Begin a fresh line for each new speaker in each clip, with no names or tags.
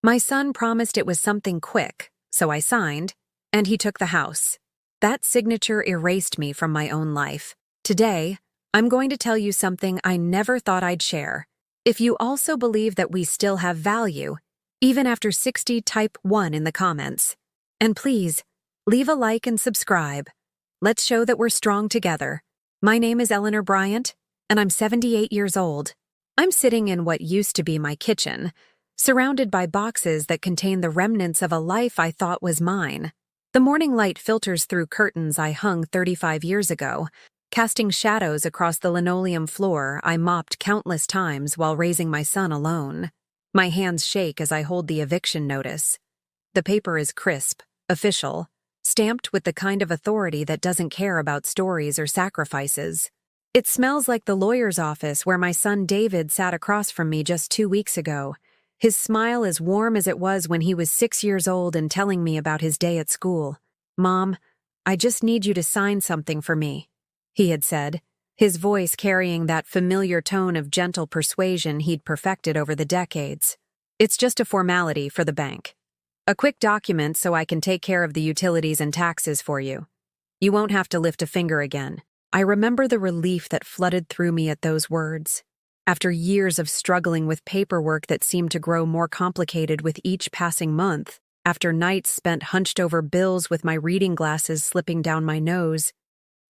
My son promised it was something quick, so I signed, and he took the house. That signature erased me from my own life. Today, I'm going to tell you something I never thought I'd share. If you also believe that we still have value, even after 60, type 1 in the comments. And please, leave a like and subscribe. Let's show that we're strong together. My name is Eleanor Bryant, and I'm 78 years old. I'm sitting in what used to be my kitchen, surrounded by boxes that contain the remnants of a life I thought was mine. The morning light filters through curtains I hung 35 years ago, casting shadows across the linoleum floor I mopped countless times while raising my son alone. My hands shake as I hold the eviction notice. The paper is crisp, official, stamped with the kind of authority that doesn't care about stories or sacrifices. It smells like the lawyer's office where my son David sat across from me just 2 weeks ago. His smile as warm as it was when he was 6 years old and telling me about his day at school. "Mom, I just need you to sign something for me," he had said, his voice carrying that familiar tone of gentle persuasion he'd perfected over the decades. "It's just a formality for the bank. A quick document so I can take care of the utilities and taxes for you. You won't have to lift a finger again." I remember the relief that flooded through me at those words. After years of struggling with paperwork that seemed to grow more complicated with each passing month, after nights spent hunched over bills with my reading glasses slipping down my nose,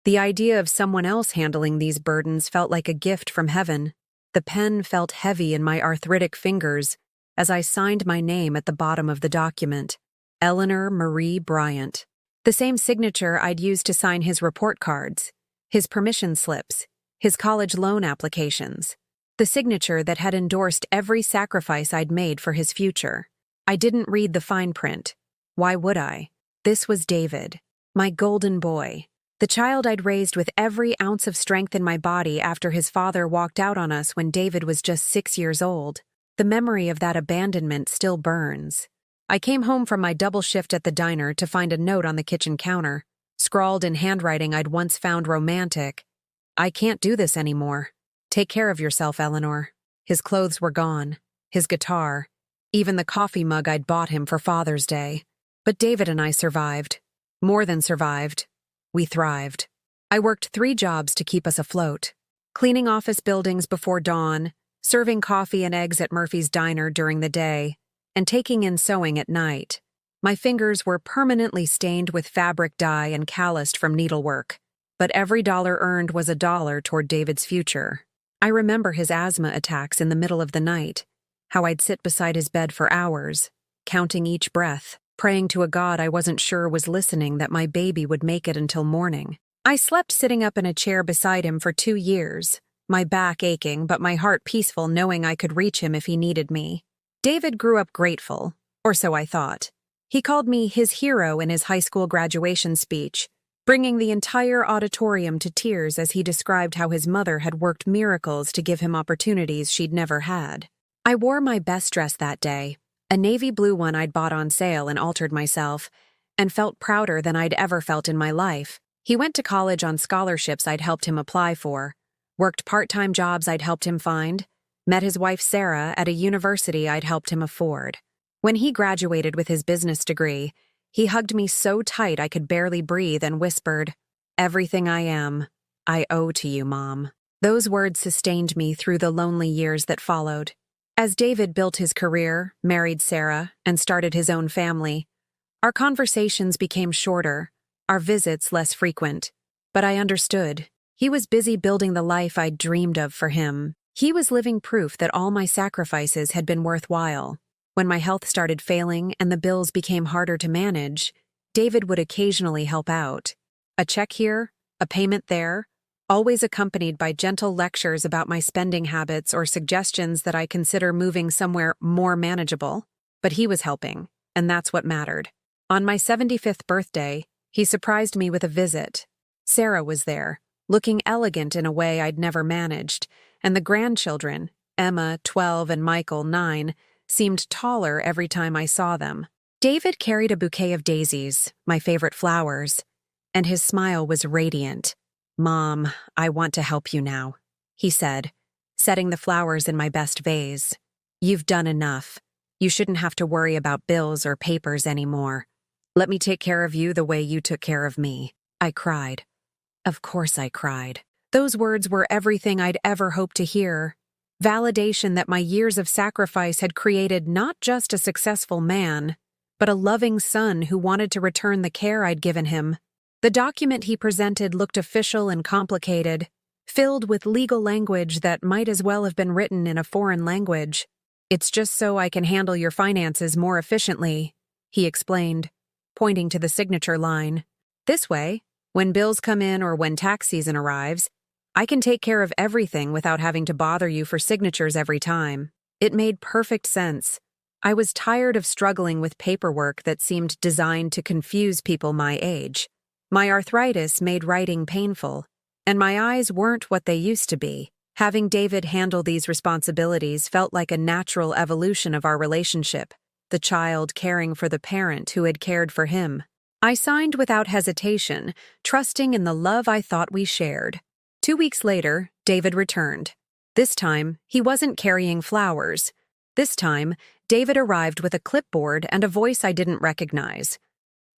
the idea of someone else handling these burdens felt like a gift from heaven. The pen felt heavy in my arthritic fingers as I signed my name at the bottom of the document, Eleanor Marie Bryant. The same signature I'd used to sign his report cards, his permission slips, his college loan applications. The signature that had endorsed every sacrifice I'd made for his future. I didn't read the fine print. Why would I? This was David, my golden boy, the child I'd raised with every ounce of strength in my body after his father walked out on us when David was just 6 years old. The memory of that abandonment still burns. I came home from my double shift at the diner to find a note on the kitchen counter, scrawled in handwriting I'd once found romantic. "I can't do this anymore. Take care of yourself, Eleanor." His clothes were gone, his guitar, even the coffee mug I'd bought him for Father's Day. But David and I survived. More than survived. We thrived. I worked 3 jobs to keep us afloat. Cleaning office buildings before dawn, serving coffee and eggs at Murphy's Diner during the day, and taking in sewing at night. My fingers were permanently stained with fabric dye and calloused from needlework. But every dollar earned was a dollar toward David's future. I remember his asthma attacks in the middle of the night, how I'd sit beside his bed for hours, counting each breath, praying to a God I wasn't sure was listening that my baby would make it until morning. I slept sitting up in a chair beside him for 2 years, my back aching but my heart peaceful knowing I could reach him if he needed me. David grew up grateful, or so I thought. He called me his hero in his high school graduation speech, bringing the entire auditorium to tears as he described how his mother had worked miracles to give him opportunities she'd never had. I wore my best dress that day, a navy blue one I'd bought on sale and altered myself, and felt prouder than I'd ever felt in my life. He went to college on scholarships I'd helped him apply for, worked part-time jobs I'd helped him find, met his wife Sarah at a university I'd helped him afford. When he graduated with his business degree, he hugged me so tight I could barely breathe and whispered, "Everything I am, I owe to you, Mom." Those words sustained me through the lonely years that followed. As David built his career, married Sarah, and started his own family, our conversations became shorter, our visits less frequent. But I understood. He was busy building the life I'd dreamed of for him. He was living proof that all my sacrifices had been worthwhile. When my health started failing and the bills became harder to manage, David would occasionally help out. A check here, a payment there, always accompanied by gentle lectures about my spending habits or suggestions that I consider moving somewhere more manageable. But he was helping, and that's what mattered. On my 75th birthday, he surprised me with a visit. Sarah was there, looking elegant in a way I'd never managed, and the grandchildren, Emma, 12, and Michael, 9, seemed taller every time I saw them. David carried a bouquet of daisies, my favorite flowers, and his smile was radiant. "Mom, I want to help you now," he said, setting the flowers in my best vase. "You've done enough. You shouldn't have to worry about bills or papers anymore. Let me take care of you the way you took care of me. I cried. Of course I cried. Those words were everything I'd ever hoped to hear. Validation that my years of sacrifice had created not just a successful man, but a loving son who wanted to return the care I'd given him. The document he presented looked official and complicated, filled with legal language that might as well have been written in a foreign language. It's just so I can handle your finances more efficiently, he explained, pointing to the signature line. This way, when bills come in or when tax season arrives, I can take care of everything without having to bother you for signatures every time. It made perfect sense. I was tired of struggling with paperwork that seemed designed to confuse people my age. My arthritis made writing painful, and my eyes weren't what they used to be. Having David handle these responsibilities felt like a natural evolution of our relationship, the child caring for the parent who had cared for him. I signed without hesitation, trusting in the love I thought we shared. 2 weeks later, David returned. This time, he wasn't carrying flowers. This time, David arrived with a clipboard and a voice I didn't recognize.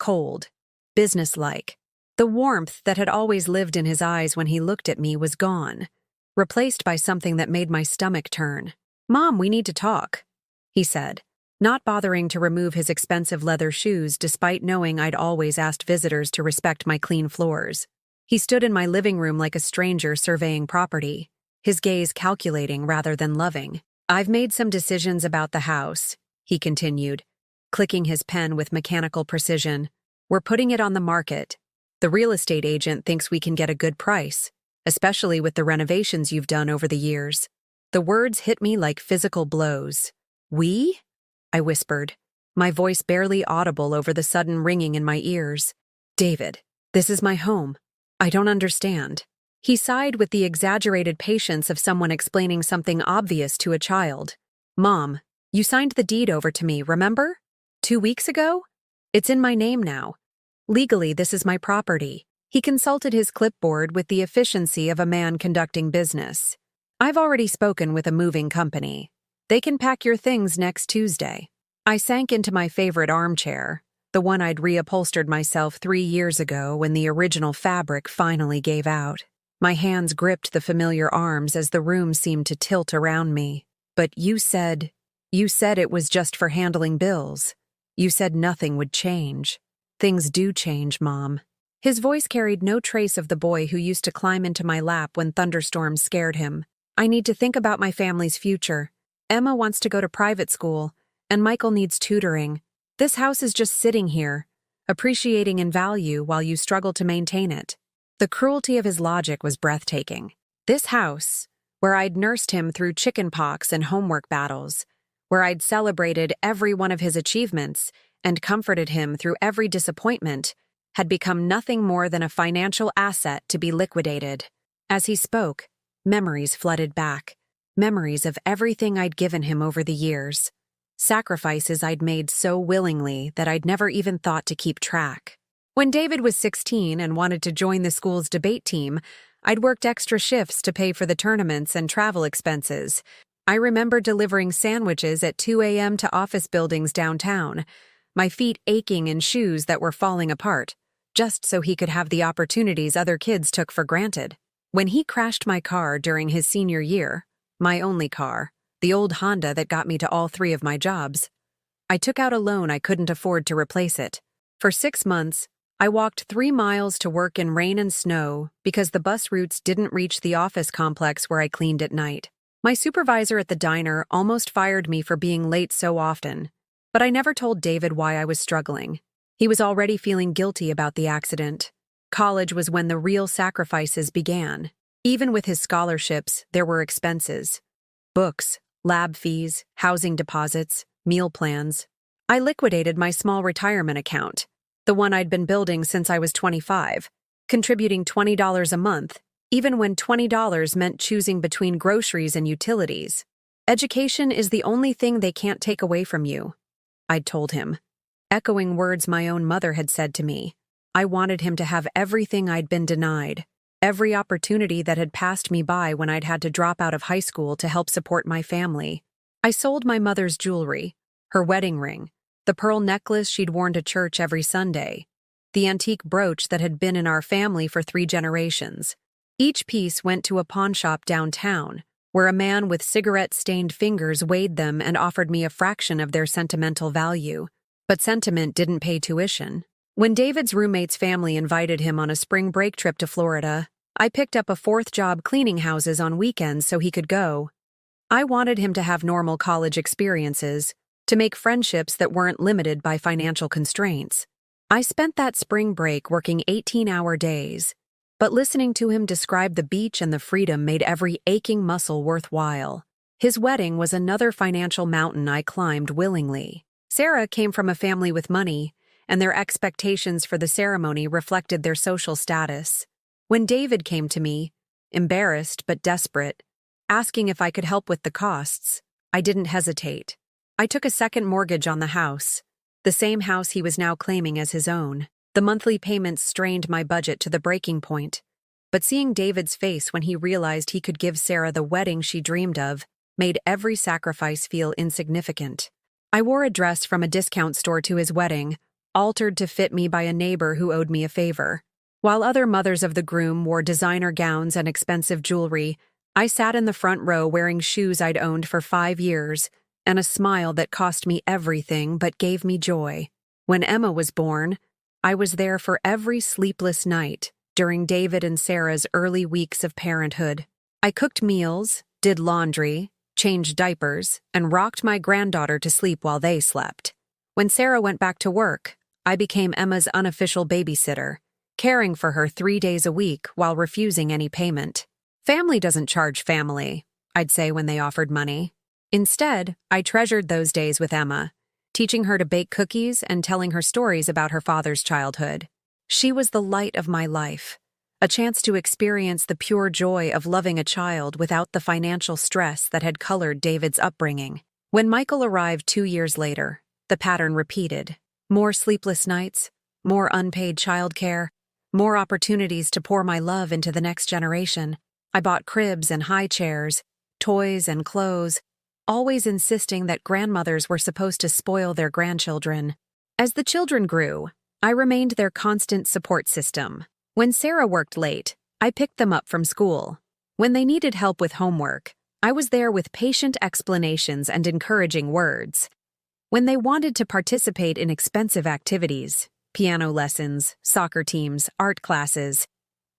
Cold, businesslike. The warmth that had always lived in his eyes when he looked at me was gone, replaced by something that made my stomach turn. "Mom, we need to talk," he said, not bothering to remove his expensive leather shoes despite knowing I'd always asked visitors to respect my clean floors. He stood in my living room like a stranger surveying property, his gaze calculating rather than loving. "I've made some decisions about the house," he continued, clicking his pen with mechanical precision. "We're putting it on the market. The real estate agent thinks we can get a good price, especially with the renovations you've done over the years." The words hit me like physical blows. "We?" I whispered, my voice barely audible over the sudden ringing in my ears. "David, this is my home. I don't understand." He sighed with the exaggerated patience of someone explaining something obvious to a child. "Mom, you signed the deed over to me, remember? 2 weeks ago? It's in my name now. Legally, this is my property." He consulted his clipboard with the efficiency of a man conducting business. "I've already spoken with a moving company. They can pack your things next Tuesday." I sank into my favorite armchair, the one I'd reupholstered myself 3 years ago when the original fabric finally gave out. My hands gripped the familiar arms as the room seemed to tilt around me. "But you said it was just for handling bills. You said nothing would change." "Things do change, Mom." His voice carried no trace of the boy who used to climb into my lap when thunderstorms scared him. "I need to think about my family's future. Emma wants to go to private school, and Michael needs tutoring. This house is just sitting here, appreciating in value while you struggle to maintain it." The cruelty of his logic was breathtaking. This house, where I'd nursed him through chickenpox and homework battles, where I'd celebrated every one of his achievements and comforted him through every disappointment, had become nothing more than a financial asset to be liquidated. As he spoke, memories flooded back, memories of everything I'd given him over the years, sacrifices I'd made so willingly that I'd never even thought to keep track. When David was 16 and wanted to join the school's debate team, I'd worked extra shifts to pay for the tournaments and travel expenses. I remember delivering sandwiches at 2 a.m. to office buildings downtown, my feet aching in shoes that were falling apart, just so he could have the opportunities other kids took for granted. When he crashed my car during his senior year, my only car, the old Honda that got me to all 3 of my jobs, I took out a loan I couldn't afford to replace it. For 6 months, I walked 3 miles to work in rain and snow because the bus routes didn't reach the office complex where I cleaned at night. My supervisor at the diner almost fired me for being late so often, but I never told David why I was struggling. He was already feeling guilty about the accident. College was when the real sacrifices began. Even with his scholarships, there were expenses. Books, lab fees, housing deposits, meal plans. I liquidated my small retirement account, the one I'd been building since I was 25, contributing $20 a month, even when $20 meant choosing between groceries and utilities. "Education is the only thing they can't take away from you," I'd told him, echoing words my own mother had said to me. I wanted him to have everything I'd been denied, every opportunity that had passed me by when I'd had to drop out of high school to help support my family. I sold my mother's jewelry, Her wedding ring, the pearl necklace she'd worn to church every Sunday, the antique brooch that had been in our family for 3 generations. Each piece went to a pawnshop downtown, where a man with cigarette-stained fingers weighed them and offered me a fraction of their sentimental value. But sentiment didn't pay tuition. When David's roommate's family invited him on a spring break trip to Florida, I picked up a 4th job cleaning houses on weekends so he could go. I wanted him to have normal college experiences, to make friendships that weren't limited by financial constraints. I spent that spring break working 18-hour days, but listening to him describe the beach and the freedom made every aching muscle worthwhile. His wedding was another financial mountain I climbed willingly. Sarah came from a family with money, and their expectations for the ceremony reflected their social status. When David came to me, embarrassed but desperate, asking if I could help with the costs, I didn't hesitate. I took a second mortgage on the house, the same house he was now claiming as his own. The monthly payments strained my budget to the breaking point, but seeing David's face when he realized he could give Sarah the wedding she dreamed of made every sacrifice feel insignificant. I wore a dress from a discount store to his wedding, altered to fit me by a neighbor who owed me a favor. While other mothers of the groom wore designer gowns and expensive jewelry, I sat in the front row wearing shoes I'd owned for 5 years, and a smile that cost me everything but gave me joy. When Emma was born, I was there for every sleepless night during David and Sarah's early weeks of parenthood. I cooked meals, did laundry, changed diapers, and rocked my granddaughter to sleep while they slept. When Sarah went back to work, I became Emma's unofficial babysitter, caring for her 3 days a week while refusing any payment. Family doesn't charge family, I'd say when they offered money. Instead, I treasured those days with Emma, teaching her to bake cookies and telling her stories about her father's childhood. She was the light of my life, a chance to experience the pure joy of loving a child without the financial stress that had colored David's upbringing. When Michael arrived 2 years later, the pattern repeated. More sleepless nights, more unpaid childcare, more opportunities to pour my love into the next generation. I bought cribs and high chairs, toys and clothes, always insisting that grandmothers were supposed to spoil their grandchildren. As the children grew, I remained their constant support system. When Sarah worked late, I picked them up from school. When they needed help with homework, I was there with patient explanations and encouraging words. When they wanted to participate in expensive activities, piano lessons, soccer teams, art classes,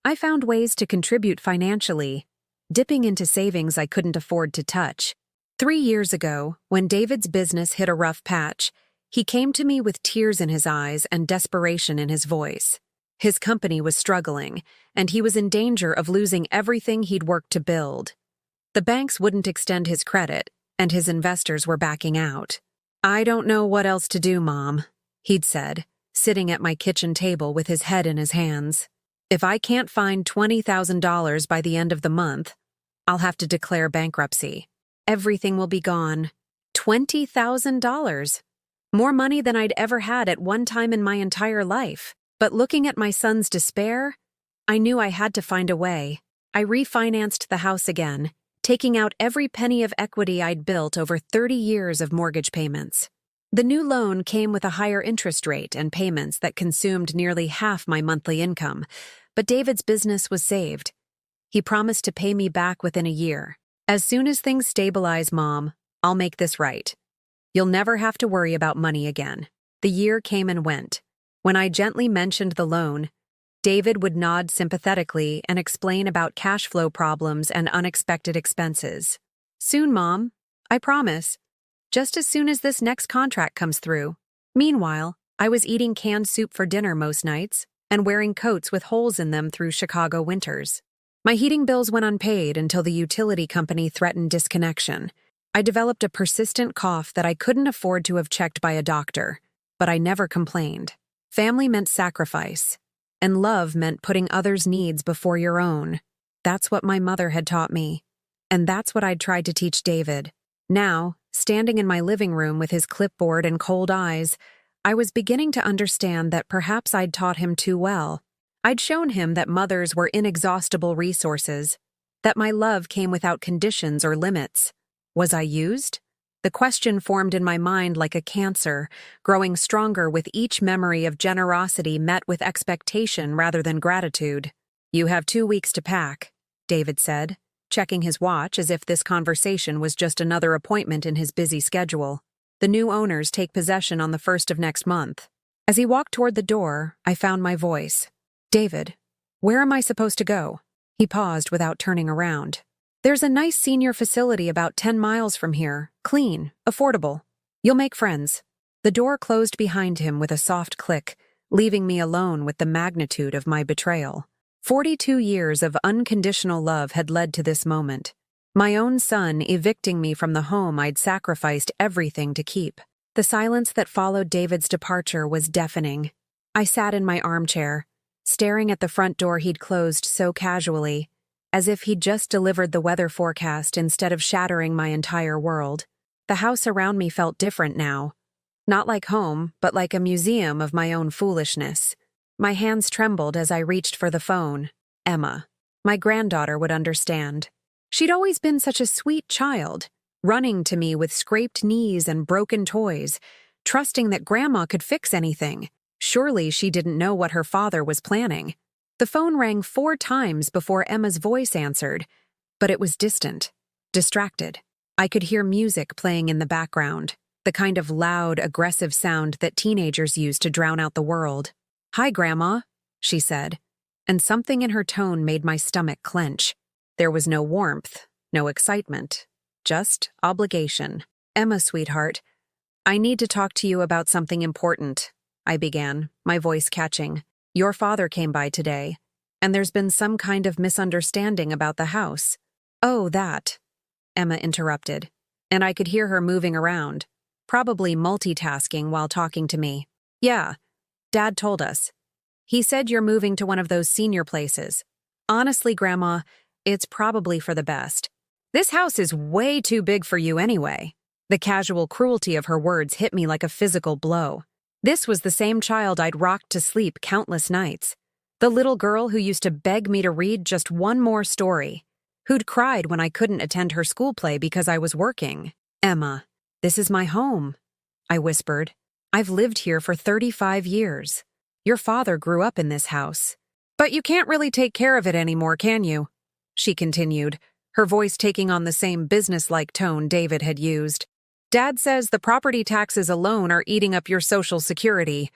I found ways to contribute financially, dipping into savings I couldn't afford to touch. 3 years ago, when David's business hit a rough patch, he came to me with tears in his eyes and desperation in his voice. His company was struggling, and he was in danger of losing everything he'd worked to build. The banks wouldn't extend his credit, and his investors were backing out. "I don't know what else to do, Mom," he'd said, sitting at my kitchen table with his head in his hands. "If I can't find $20,000 by the end of the month, I'll have to declare bankruptcy. Everything will be gone." $20,000. More money than I'd ever had at one time in my entire life. But looking at my son's despair, I knew I had to find a way. I refinanced the house again, taking out every penny of equity I'd built over 30 years of mortgage payments. The new loan came with a higher interest rate and payments that consumed nearly half my monthly income, but David's business was saved. He promised to pay me back within a year. "As soon as things stabilize, Mom, I'll make this right. You'll never have to worry about money again." The year came and went. When I gently mentioned the loan, David would nod sympathetically and explain about cash flow problems and unexpected expenses. "Soon, Mom. I promise. Just as soon as this next contract comes through." Meanwhile, I was eating canned soup for dinner most nights and wearing coats with holes in them through Chicago winters. My heating bills went unpaid until the utility company threatened disconnection. I developed a persistent cough that I couldn't afford to have checked by a doctor, but I never complained. Family meant sacrifice, and love meant putting others' needs before your own. That's what my mother had taught me, and that's what I'd tried to teach David. Now, standing in my living room with his clipboard and cold eyes, I was beginning to understand that perhaps I'd taught him too well. I'd shown him that mothers were inexhaustible resources, that my love came without conditions or limits. Was I used? The question formed in my mind like a cancer, growing stronger with each memory of generosity met with expectation rather than gratitude. "You have 2 weeks to pack," David said, checking his watch as if this conversation was just another appointment in his busy schedule. "The new owners take possession on the 1st of next month." As he walked toward the door, I found my voice. "David, where am I supposed to go?" He paused without turning around. "There's a nice senior facility about 10 miles from here, clean, affordable. You'll make friends." The door closed behind him with a soft click, leaving me alone with the magnitude of my betrayal. 42 years of unconditional love had led to this moment. My own son evicting me from the home I'd sacrificed everything to keep. The silence that followed David's departure was deafening. I sat in my armchair, staring at the front door he'd closed so casually, as if he'd just delivered the weather forecast instead of shattering my entire world. The house around me felt different now. Not like home, but like a museum of my own foolishness. My hands trembled as I reached for the phone. Emma. My granddaughter would understand. She'd always been such a sweet child, running to me with scraped knees and broken toys, trusting that Grandma could fix anything. Surely she didn't know what her father was planning. The phone rang 4 times before Emma's voice answered, but it was distant, distracted. I could hear music playing in the background, the kind of loud, aggressive sound that teenagers use to drown out the world. "Hi, Grandma," she said, and something in her tone made my stomach clench. There was no warmth, no excitement, just obligation. "Emma, sweetheart, I need to talk to you about something important," I began, my voice catching. "Your father came by today, and there's been some kind of misunderstanding about the house." "Oh, that," Emma interrupted, and I could hear her moving around, probably multitasking while talking to me. "Yeah, Dad told us. He said you're moving to one of those senior places. Honestly, Grandma, it's probably for the best. This house is way too big for you anyway." The casual cruelty of her words hit me like a physical blow. This was the same child I'd rocked to sleep countless nights. The little girl who used to beg me to read just one more story. Who'd cried when I couldn't attend her school play because I was working. "Emma, this is my home," I whispered. "I've lived here for 35 years. Your father grew up in this house. But you can't really take care of it anymore, can you?" she continued, her voice taking on the same businesslike tone David had used. "Dad says the property taxes alone are eating up your Social Security.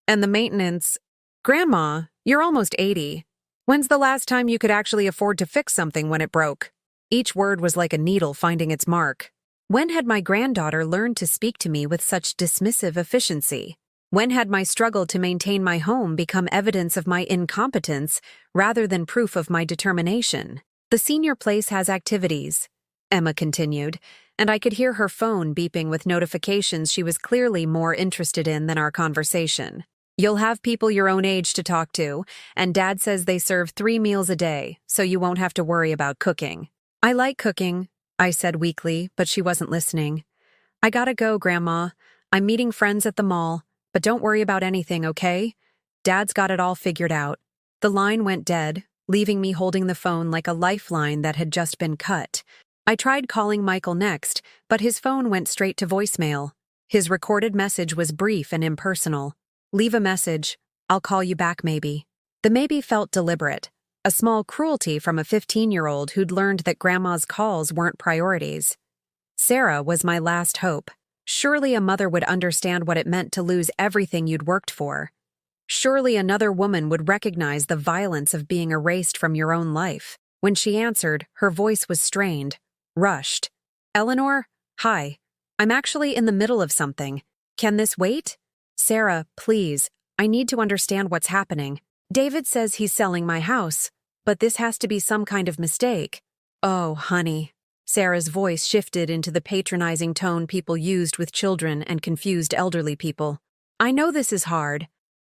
And the maintenance. Grandma, you're almost 80. When's the last time you could actually afford to fix something when it broke?" Each word was like a needle finding its mark. When had my granddaughter learned to speak to me with such dismissive efficiency? When had my struggle to maintain my home become evidence of my incompetence rather than proof of my determination? "The senior place has activities," Emma continued, and I could hear her phone beeping with notifications she was clearly more interested in than our conversation. "You'll have people your own age to talk to, and Dad says they serve 3 meals a day, so you won't have to worry about cooking." "I like cooking," I said weakly, but she wasn't listening. "I gotta go, Grandma. I'm meeting friends at the mall, but don't worry about anything, okay? Dad's got it all figured out." The line went dead, leaving me holding the phone like a lifeline that had just been cut. I tried calling Michael next, but his phone went straight to voicemail. His recorded message was brief and impersonal. "Leave a message. I'll call you back maybe." The maybe felt deliberate, a small cruelty from a 15-year-old who'd learned that Grandma's calls weren't priorities. Sarah was my last hope. Surely a mother would understand what it meant to lose everything you'd worked for. Surely another woman would recognize the violence of being erased from your own life. When she answered, her voice was strained, rushed. "Eleanor, hi. I'm actually in the middle of something. Can this wait? Sarah, please, I need to understand what's happening. David says he's selling my house, but this has to be some kind of mistake." "Oh, honey." Sarah's voice shifted into the patronizing tone people used with children and confused elderly people. "I know this is hard,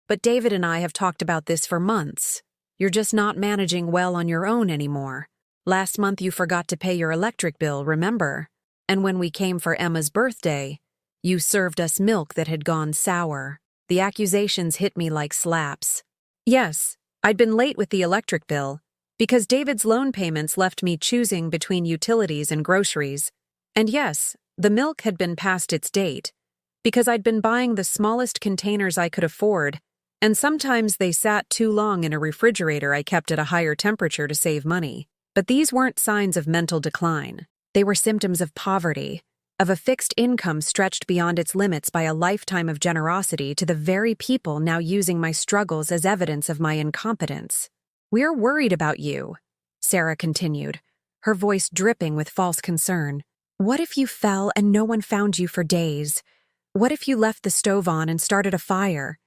but David and I have talked about this for months. You're just not managing well on your own anymore. Last month you forgot to pay your electric bill, remember? And when we came for Emma's birthday, you served us milk that had gone sour." The accusations hit me like slaps. Yes, I'd been late with the electric bill, because David's loan payments left me choosing between utilities and groceries. And yes, The milk had been past its date, because I'd been buying the smallest containers I could afford, and sometimes they sat too long in a refrigerator I kept at a higher temperature to save money. But these weren't signs of mental decline. They were symptoms of poverty, of a fixed income stretched beyond its limits by a lifetime of generosity to the very people now using my struggles as evidence of my incompetence. "We're worried about you," Sarah continued, her voice dripping with false concern. "What if you fell and no one found you for days? What if you left the stove on and started a fire?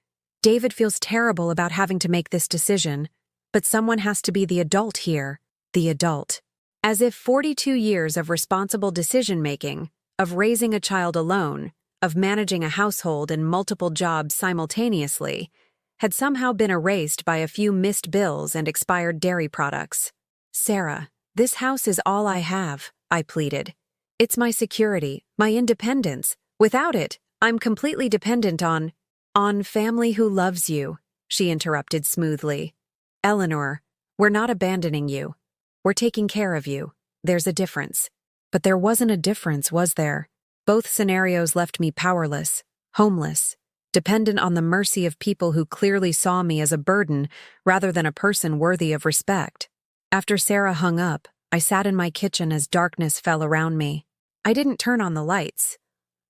David feels terrible about having to make this decision, but someone has to be the adult here, the adult." As if 42 years of responsible decision-making, of raising a child alone, of managing a household and multiple jobs simultaneously, had somehow been erased by a few missed bills and expired dairy products. "Sarah, this house is all I have," I pleaded. "It's my security, my independence. Without it, I'm completely dependent on family who loves you," she interrupted smoothly. "Eleanor, we're not abandoning you. We're taking care of you. There's a difference." But there wasn't a difference, was there? Both scenarios left me powerless, homeless, dependent on the mercy of people who clearly saw me as a burden rather than a person worthy of respect. After Sarah hung up, I sat in my kitchen as darkness fell around me. I didn't turn on the lights.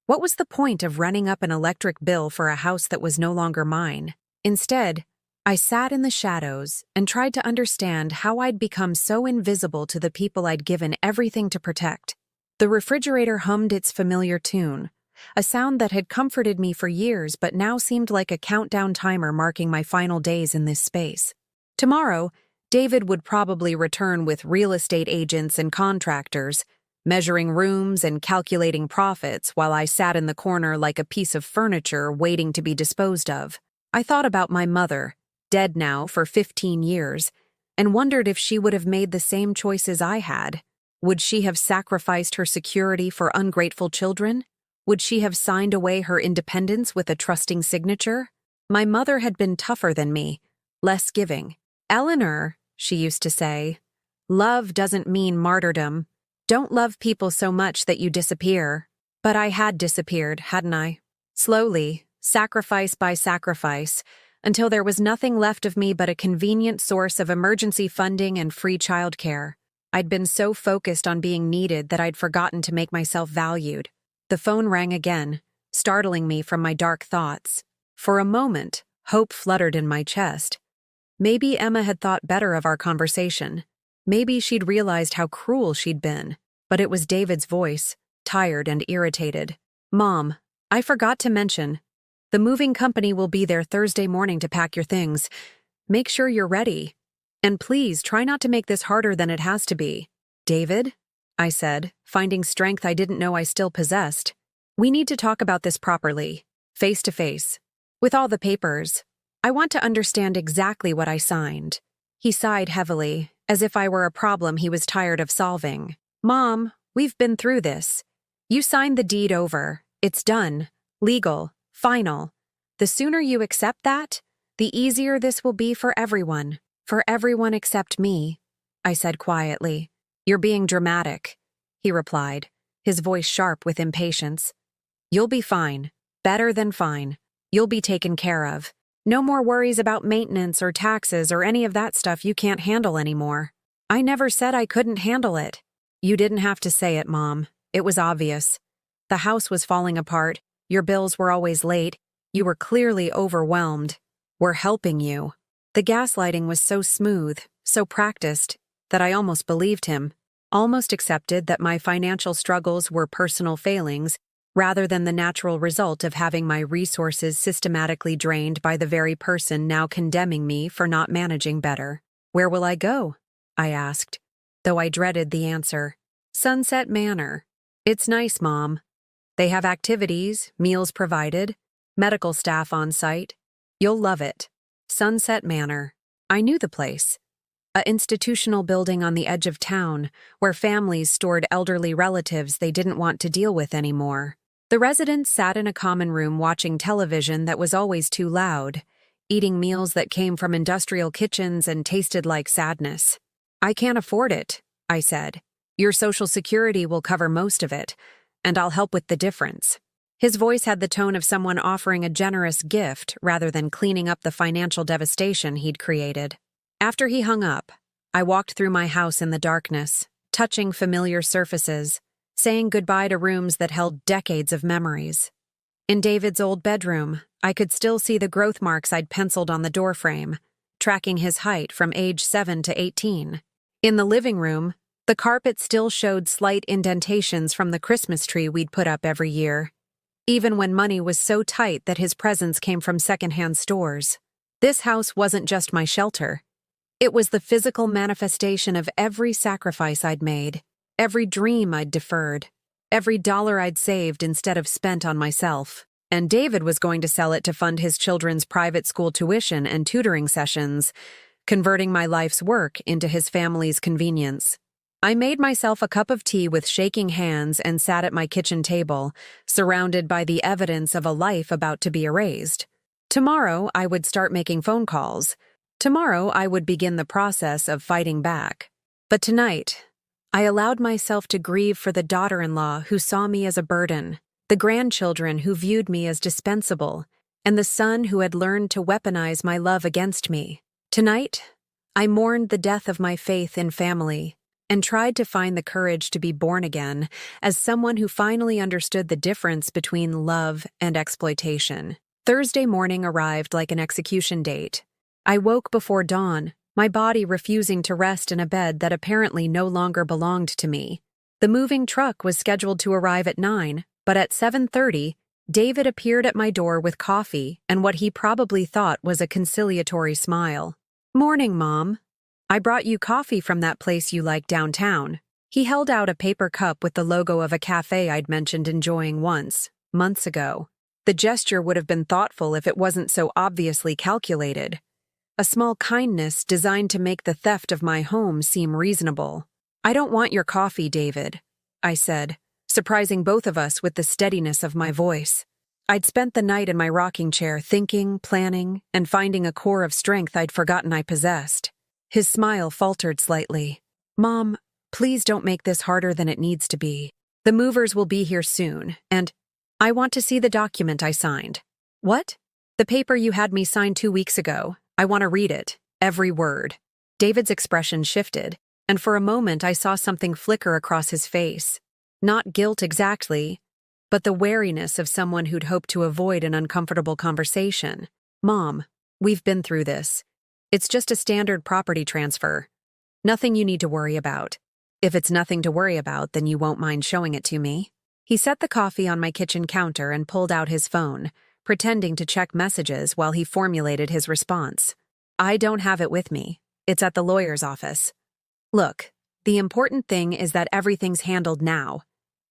What was the point of running up an electric bill for a house that was no longer mine? Instead, I sat in the shadows and tried to understand how I'd become so invisible to the people I'd given everything to protect. The refrigerator hummed its familiar tune, a sound that had comforted me for years but now seemed like a countdown timer marking my final days in this space. Tomorrow, David would probably return with real estate agents and contractors, measuring rooms and calculating profits while I sat in the corner like a piece of furniture waiting to be disposed of. I thought about my mother, dead now for 15 years, and wondered if she would have made the same choices I had. Would she have sacrificed her security for ungrateful children? Would she have signed away her independence with a trusting signature? My mother had been tougher than me, less giving. "Eleanor," she used to say, "love doesn't mean martyrdom. Don't love people so much that you disappear." But I had disappeared, hadn't I? Slowly, sacrifice by sacrifice, until there was nothing left of me but a convenient source of emergency funding and free childcare. I'd been so focused on being needed that I'd forgotten to make myself valued. The phone rang again, startling me from my dark thoughts. For a moment, hope fluttered in my chest. Maybe Emma had thought better of our conversation. Maybe she'd realized how cruel she'd been. But it was David's voice, tired and irritated. "Mom, I forgot to mention. The moving company will be there Thursday morning to pack your things. Make sure you're ready. And please try not to make this harder than it has to be." "David?" I said, finding strength I didn't know I still possessed. "We need to talk about this properly, face to face. With all the papers. I want to understand exactly what I signed." He sighed heavily, as if I were a problem he was tired of solving. "Mom, we've been through this. You signed the deed over. It's done. Legal. Final. The sooner you accept that, the easier this will be for everyone. For everyone except me," I said quietly. "You're being dramatic," he replied, his voice sharp with impatience. "You'll be fine. Better than fine. You'll be taken care of. No more worries about maintenance or taxes or any of that stuff you can't handle anymore." "I never said I couldn't handle it." "You didn't have to say it, Mom. It was obvious. The house was falling apart. Your bills were always late. You were clearly overwhelmed. We're helping you." The gaslighting was so smooth, so practiced, that I almost believed him, almost accepted that my financial struggles were personal failings rather than the natural result of having my resources systematically drained by the very person now condemning me for not managing better. "Where will I go?" I asked, though I dreaded the answer. "Sunset Manor. It's nice, Mom. They have activities, meals provided, medical staff on site. You'll love it." Sunset Manor. I knew the place. A institutional building on the edge of town, where families stored elderly relatives they didn't want to deal with anymore. The residents sat in a common room watching television that was always too loud, eating meals that came from industrial kitchens and tasted like sadness. "I can't afford it," I said. "Your Social Security will cover most of it. and I'll help with the difference." His voice had the tone of someone offering a generous gift rather than cleaning up the financial devastation he'd created. After he hung up, I walked through my house in the darkness, touching familiar surfaces, saying goodbye to rooms that held decades of memories. In David's old bedroom, I could still see the growth marks I'd penciled on the doorframe, tracking his height from age 7 to 18. In the living room, the carpet still showed slight indentations from the Christmas tree we'd put up every year, even when money was so tight that his presents came from secondhand stores. This house wasn't just my shelter. It was the physical manifestation of every sacrifice I'd made, every dream I'd deferred, every dollar I'd saved instead of spent on myself. And David was going to sell it to fund his children's private school tuition and tutoring sessions, converting my life's work into his family's convenience. I made myself a cup of tea with shaking hands and sat at my kitchen table, surrounded by the evidence of a life about to be erased. Tomorrow, I would start making phone calls. Tomorrow, I would begin the process of fighting back. But tonight, I allowed myself to grieve for the daughter-in-law who saw me as a burden, the grandchildren who viewed me as dispensable, and the son who had learned to weaponize my love against me. Tonight, I mourned the death of my faith in family and tried to find the courage to be born again as someone who finally understood the difference between love and exploitation. Thursday morning arrived like an execution date. I woke before dawn, my body refusing to rest in a bed that apparently no longer belonged to me. The moving truck was scheduled to arrive at 9, but at 7:30, David appeared at my door with coffee and what he probably thought was a conciliatory smile. "Morning, Mom. I brought you coffee from that place you like downtown." He held out a paper cup with the logo of a cafe I'd mentioned enjoying once, months ago. The gesture would have been thoughtful if it wasn't so obviously calculated. A small kindness designed to make the theft of my home seem reasonable. "I don't want your coffee, David," I said, surprising both of us with the steadiness of my voice. I'd spent the night in my rocking chair thinking, planning, and finding a core of strength I'd forgotten I possessed. His smile faltered slightly. "Mom, please don't make this harder than it needs to be. The movers will be here soon, and I want to see the document I signed." "What?" "The paper you had me sign 2 weeks ago. I want to read it, every word." David's expression shifted, and for a moment I saw something flicker across his face. Not guilt exactly, but the wariness of someone who'd hoped to avoid an uncomfortable conversation. "Mom, we've been through this. It's just a standard property transfer. Nothing you need to worry about. If it's nothing to worry about, then you won't mind showing it to me." He set the coffee on my kitchen counter and pulled out his phone, pretending to check messages while he formulated his response. "I don't have it with me. It's at the lawyer's office. Look, the important thing is that everything's handled now.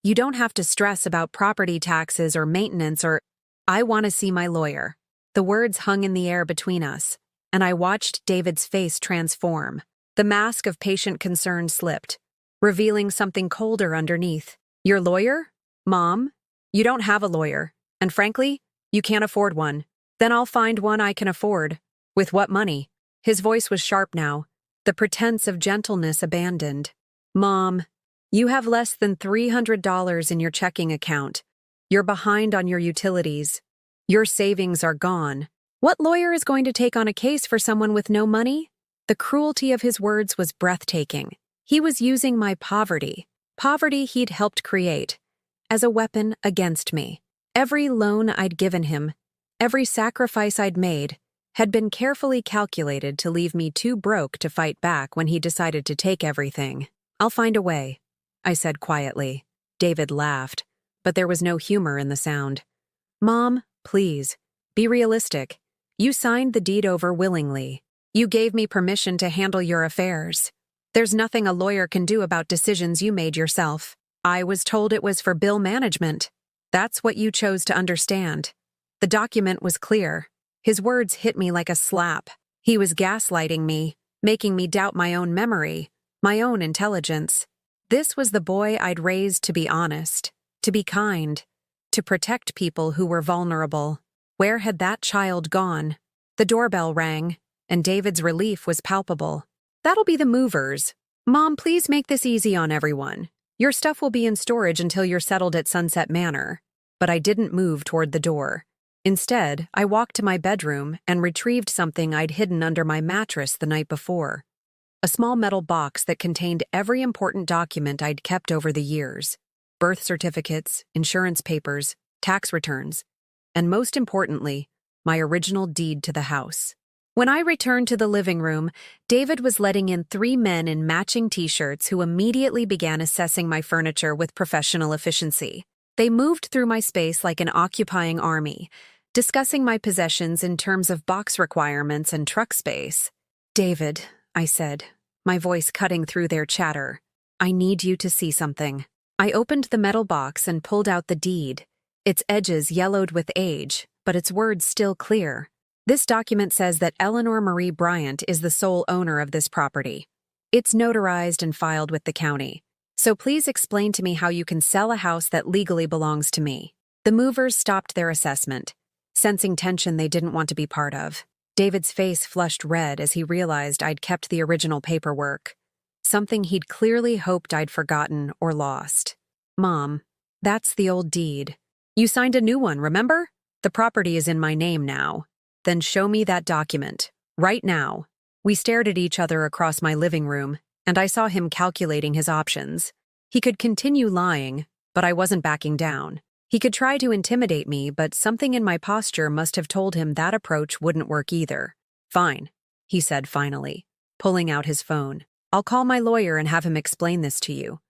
You don't have to stress about property taxes or maintenance or—" "I want to see my lawyer." The words hung in the air between us, and I watched David's face transform. The mask of patient concern slipped, revealing something colder underneath. "Your lawyer? Mom, you don't have a lawyer, and frankly, you can't afford one. Then I'll find one I can afford. With what money?" His voice was sharp now, the pretense of gentleness abandoned. "Mom, you have less than $300 in your checking account. You're behind on your utilities. Your savings are gone. What lawyer is going to take on a case for someone with no money?" The cruelty of his words was breathtaking. He was using my poverty he'd helped create, as a weapon against me. Every loan I'd given him, every sacrifice I'd made, had been carefully calculated to leave me too broke to fight back when he decided to take everything. "I'll find a way," I said quietly. David laughed, but there was no humor in the sound. "Mom, please, be realistic. You signed the deed over willingly. You gave me permission to handle your affairs. There's nothing a lawyer can do about decisions you made yourself. I was told it was for bill management. That's what you chose to understand." The document was clear. His words hit me like a slap. He was gaslighting me, making me doubt my own memory, my own intelligence. This was the boy I'd raised to be honest, to be kind, to protect people who were vulnerable. Where had that child gone? The doorbell rang, and David's relief was palpable. "That'll be the movers. Mom, please make this easy on everyone. Your stuff will be in storage until you're settled at Sunset Manor. But I didn't move toward the door. Instead, I walked to my bedroom and retrieved something I'd hidden under my mattress the night before. A small metal box that contained every important document I'd kept over the years: birth certificates, insurance papers, tax returns, and most importantly, my original deed to the house. When I returned to the living room, David was letting in 3 men in matching t-shirts who immediately began assessing my furniture with professional efficiency. They moved through my space like an occupying army, discussing my possessions in terms of box requirements and truck space. "David," I said, my voice cutting through their chatter, "I need you to see something." I opened the metal box and pulled out the deed, its edges yellowed with age, but its words still clear. "This document says that Eleanor Marie Bryant is the sole owner of this property. It's notarized and filed with the county. So please explain to me how you can sell a house that legally belongs to me." The movers stopped their assessment, sensing tension they didn't want to be part of. David's face flushed red as he realized I'd kept the original paperwork, something he'd clearly hoped I'd forgotten or lost. "Mom, that's the old deed. You signed a new one, remember? The property is in my name now. Then show me that document, right now." We stared at each other across my living room, and I saw him calculating his options. He could continue lying, but I wasn't backing down. He could try to intimidate me, but something in my posture must have told him that approach wouldn't work either. "Fine," he said finally, pulling out his phone. "I'll call my lawyer and have him explain this to you.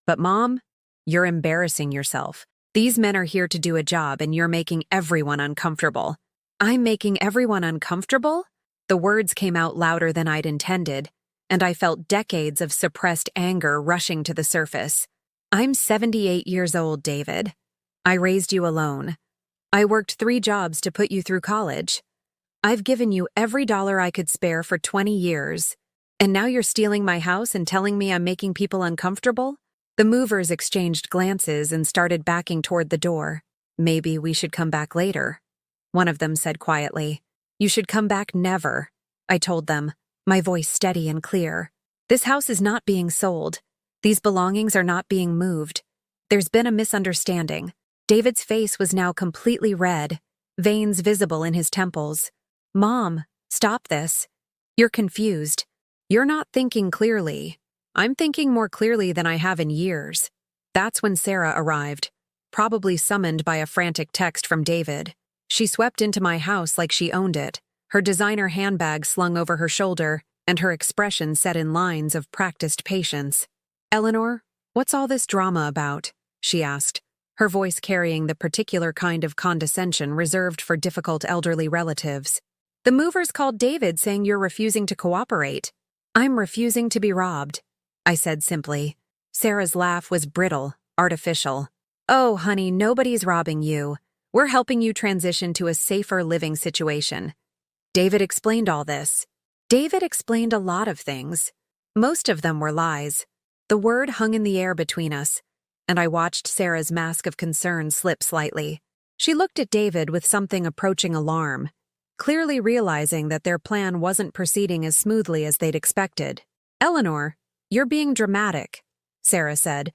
But Mom, you're embarrassing yourself. These men are here to do a job and you're making everyone uncomfortable." "I'm making everyone uncomfortable?" The words came out louder than I'd intended, and I felt decades of suppressed anger rushing to the surface. "I'm 78 years old, David. I raised you alone. I worked 3 jobs to put you through college. I've given you every dollar I could spare for 20 years. And now you're stealing my house and telling me I'm making people uncomfortable?" The movers exchanged glances and started backing toward the door. "Maybe we should come back later," one of them said quietly. "You should come back never," I told them, my voice steady and clear. "This house is not being sold. These belongings are not being moved. There's been a misunderstanding." David's face was now completely red, veins visible in his temples. "Mom, stop this. You're confused. You're not thinking clearly. I'm thinking more clearly than I have in years." That's when Sarah arrived, probably summoned by a frantic text from David. She swept into my house like she owned it, her designer handbag slung over her shoulder, and her expression set in lines of practiced patience. "Eleanor, what's all this drama about?" she asked, her voice carrying the particular kind of condescension reserved for difficult elderly relatives. "The movers called David saying you're refusing to cooperate." "I'm refusing to be robbed," I said simply. Sarah's laugh was brittle, artificial. "Oh, honey, nobody's robbing you. We're helping you transition to a safer living situation." David explained all this. David explained a lot of things. Most of them were lies. The word hung in the air between us, and I watched Sarah's mask of concern slip slightly. She looked at David with something approaching alarm, clearly realizing that their plan wasn't proceeding as smoothly as they'd expected. "Eleanor, you're being dramatic," Sarah said,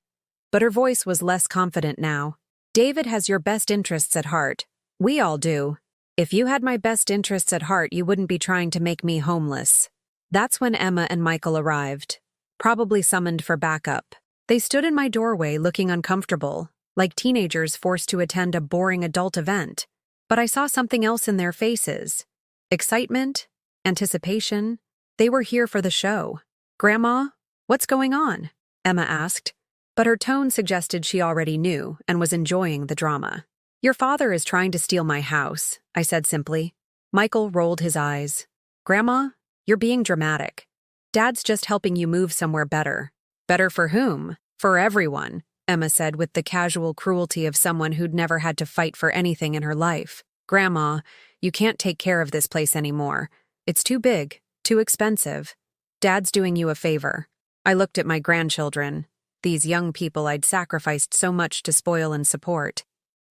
but her voice was less confident now. "David has your best interests at heart. We all do. If you had my best interests at heart, you wouldn't be trying to make me homeless." That's when Emma and Michael arrived, probably summoned for backup. They stood in my doorway looking uncomfortable, like teenagers forced to attend a boring adult event. But I saw something else in their faces. Excitement, anticipation. They were here for the show. "Grandma, what's going on?" Emma asked, but her tone suggested she already knew and was enjoying the drama. "Your father is trying to steal my house," I said simply. Michael rolled his eyes. "Grandma, you're being dramatic. Dad's just helping you move somewhere better." "Better for whom?" "For everyone," Emma said with the casual cruelty of someone who'd never had to fight for anything in her life. "Grandma, you can't take care of this place anymore. It's too big, too expensive. Dad's doing you a favor." I looked at my grandchildren, these young people I'd sacrificed so much to spoil and support,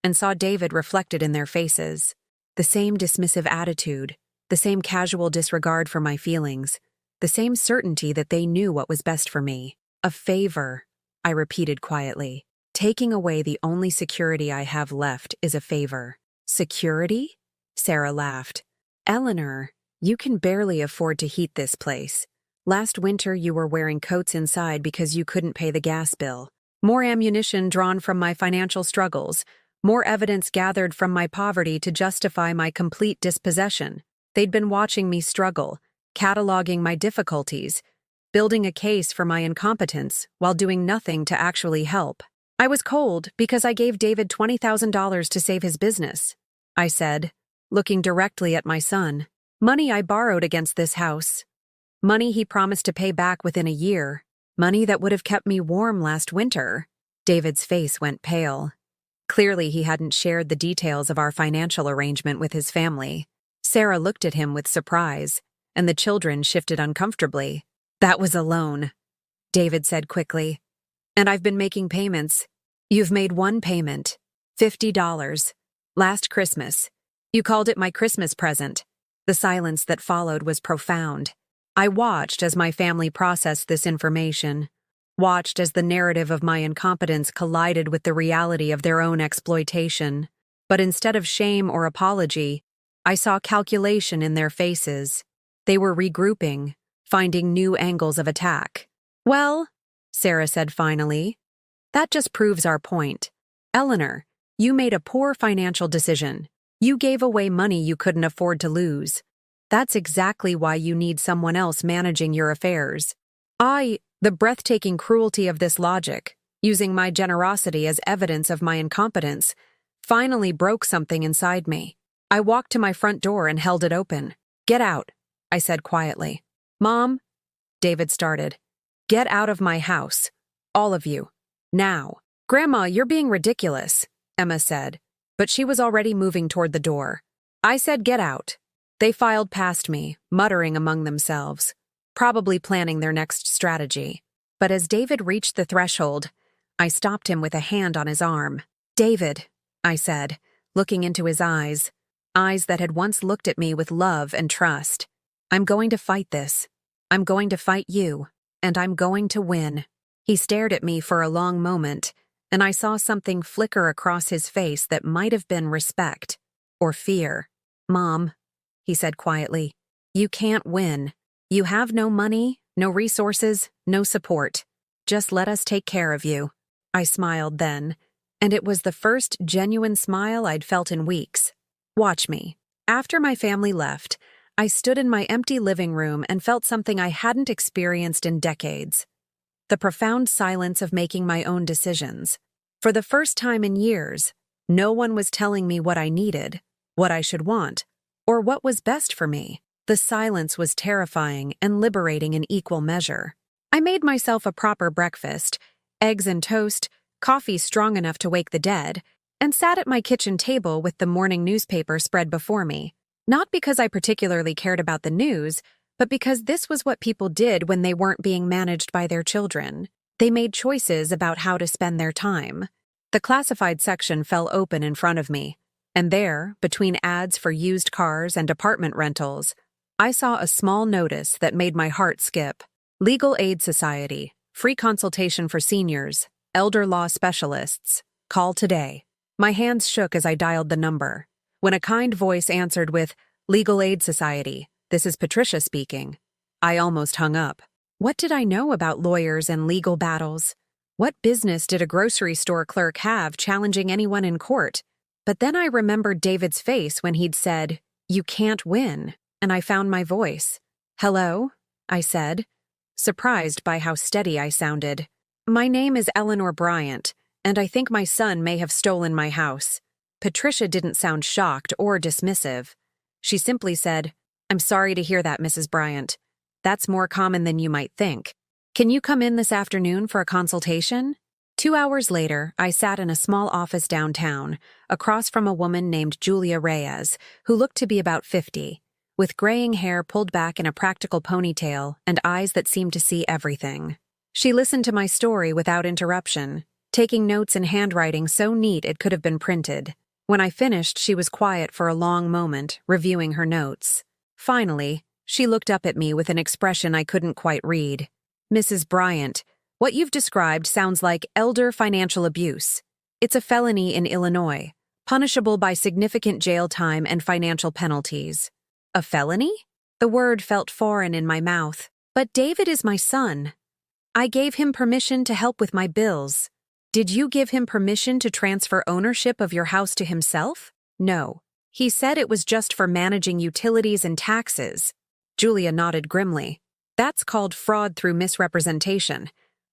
and saw David reflected in their faces. The same dismissive attitude, the same casual disregard for my feelings, the same certainty that they knew what was best for me. A favor. I repeated quietly. Taking away the only security I have left is a favor. Security? Sarah laughed. Eleanor, you can barely afford to heat this place. Last winter you were wearing coats inside because you couldn't pay the gas bill. More ammunition drawn from my financial struggles. More evidence gathered from my poverty to justify my complete dispossession. They'd been watching me struggle, cataloging my difficulties, building a case for my incompetence while doing nothing to actually help. I was cold because I gave David $20,000 to save his business, I said, looking directly at my son. Money I borrowed against this house. Money he promised to pay back within a year. Money that would have kept me warm last winter. David's face went pale. Clearly he hadn't shared the details of our financial arrangement with his family. Sarah looked at him with surprise, and the children shifted uncomfortably. That was a loan, David said quickly. And I've been making payments. You've made one payment, $50, last Christmas. You called it my Christmas present. The silence that followed was profound. I watched as my family processed this information, watched as the narrative of my incompetence collided with the reality of their own exploitation. But instead of shame or apology, I saw calculation in their faces. They were regrouping, finding new angles of attack. Well, Sarah said finally, that just proves our point. Eleanor, you made a poor financial decision. You gave away money you couldn't afford to lose. That's exactly why you need someone else managing your affairs. The breathtaking cruelty of this logic, using my generosity as evidence of my incompetence, finally broke something inside me. I walked to my front door and held it open. Get out, I said quietly. Mom, David started. Get out of my house. All of you. Now. Grandma, you're being ridiculous, Emma said, but she was already moving toward the door. I said get out. They filed past me, muttering among themselves, probably planning their next strategy. But as David reached the threshold, I stopped him with a hand on his arm. David, I said, looking into his eyes that had once looked at me with love and trust. I'm going to fight this. I'm going to fight you, and I'm going to win. He stared at me for a long moment, and I saw something flicker across his face that might have been respect or fear. Mom, he said quietly, you can't win. You have no money, no resources, no support. Just let us take care of you. I smiled then, and it was the first genuine smile I'd felt in weeks. Watch me. After my family left, I stood in my empty living room and felt something I hadn't experienced in decades. The profound silence of making my own decisions. For the first time in years, no one was telling me what I needed, what I should want, or what was best for me. The silence was terrifying and liberating in equal measure. I made myself a proper breakfast, eggs and toast, coffee strong enough to wake the dead, and sat at my kitchen table with the morning newspaper spread before me. Not because I particularly cared about the news, but because this was what people did when they weren't being managed by their children. They made choices about how to spend their time. The classified section fell open in front of me, and there, between ads for used cars and apartment rentals, I saw a small notice that made my heart skip. Legal Aid Society, free consultation for seniors, elder law specialists. Call today. My hands shook as I dialed the number. When a kind voice answered with, Legal Aid Society, this is Patricia speaking, I almost hung up. What did I know about lawyers and legal battles? What business did a grocery store clerk have challenging anyone in court? But then I remembered David's face when he'd said, you can't win, and I found my voice. Hello, I said, surprised by how steady I sounded. My name is Eleanor Bryant, and I think my son may have stolen my house. Patricia didn't sound shocked or dismissive. She simply said, I'm sorry to hear that, Mrs. Bryant. That's more common than you might think. Can you come in this afternoon for a consultation? 2 hours later, I sat in a small office downtown, across from a woman named Julia Reyes, who looked to be about 50, with graying hair pulled back in a practical ponytail and eyes that seemed to see everything. She listened to my story without interruption, taking notes in handwriting so neat it could have been printed. When I finished, she was quiet for a long moment, reviewing her notes. Finally, she looked up at me with an expression I couldn't quite read. Mrs. Bryant, What you've described sounds like elder financial abuse. It's a felony in Illinois, punishable by significant jail time and financial penalties. A felony? The word felt foreign in my mouth. But David is my son. I gave him permission to help with my bills. Did you give him permission to transfer ownership of your house to himself? No. He said it was just for managing utilities and taxes. Julia nodded grimly. That's called fraud through misrepresentation.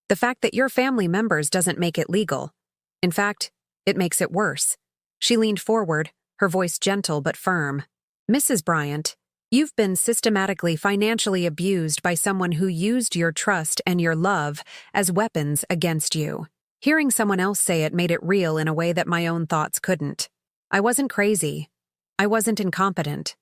The fact that you're family members doesn't make it legal. In fact, it makes it worse. She leaned forward, her voice gentle but firm. Mrs. Bryant, you've been systematically financially abused by someone who used your trust and your love as weapons against you. Hearing someone else say it made it real in a way that my own thoughts couldn't. I wasn't crazy. I wasn't incompetent.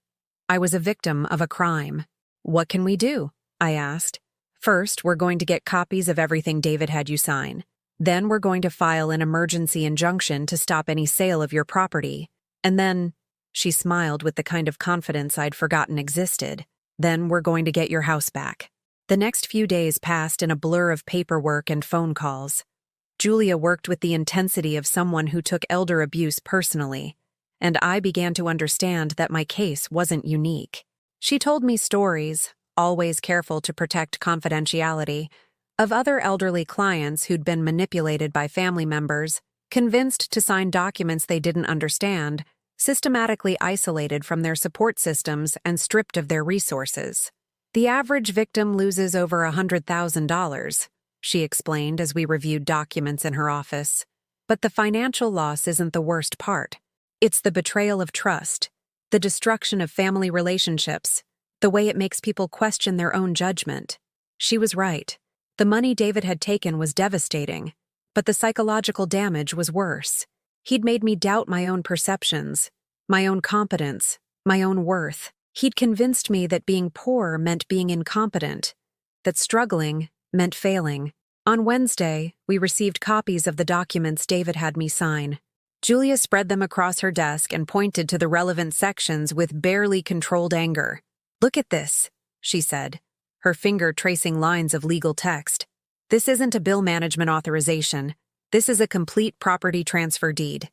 I was a victim of a crime. What can we do? I asked. First, we're going to get copies of everything David had you sign. Then we're going to file an emergency injunction to stop any sale of your property. And then, she smiled with the kind of confidence I'd forgotten existed. Then we're going to get your house back. The next few days passed in a blur of paperwork and phone calls. Julia worked with the intensity of someone who took elder abuse personally, and I began to understand that my case wasn't unique. She told me stories, always careful to protect confidentiality, of other elderly clients who'd been manipulated by family members, convinced to sign documents they didn't understand, systematically isolated from their support systems and stripped of their resources. The average victim loses over $100,000, she explained as we reviewed documents in her office. But the financial loss isn't the worst part. It's the betrayal of trust, the destruction of family relationships, the way it makes people question their own judgment. She was right. The money David had taken was devastating, but the psychological damage was worse. He'd made me doubt my own perceptions, my own competence, my own worth. He'd convinced me that being poor meant being incompetent, that struggling meant failing. On Wednesday, we received copies of the documents David had me sign. Julia spread them across her desk and pointed to the relevant sections with barely controlled anger. Look at this, she said, her finger tracing lines of legal text. This isn't a bill management authorization. This is a complete property transfer deed.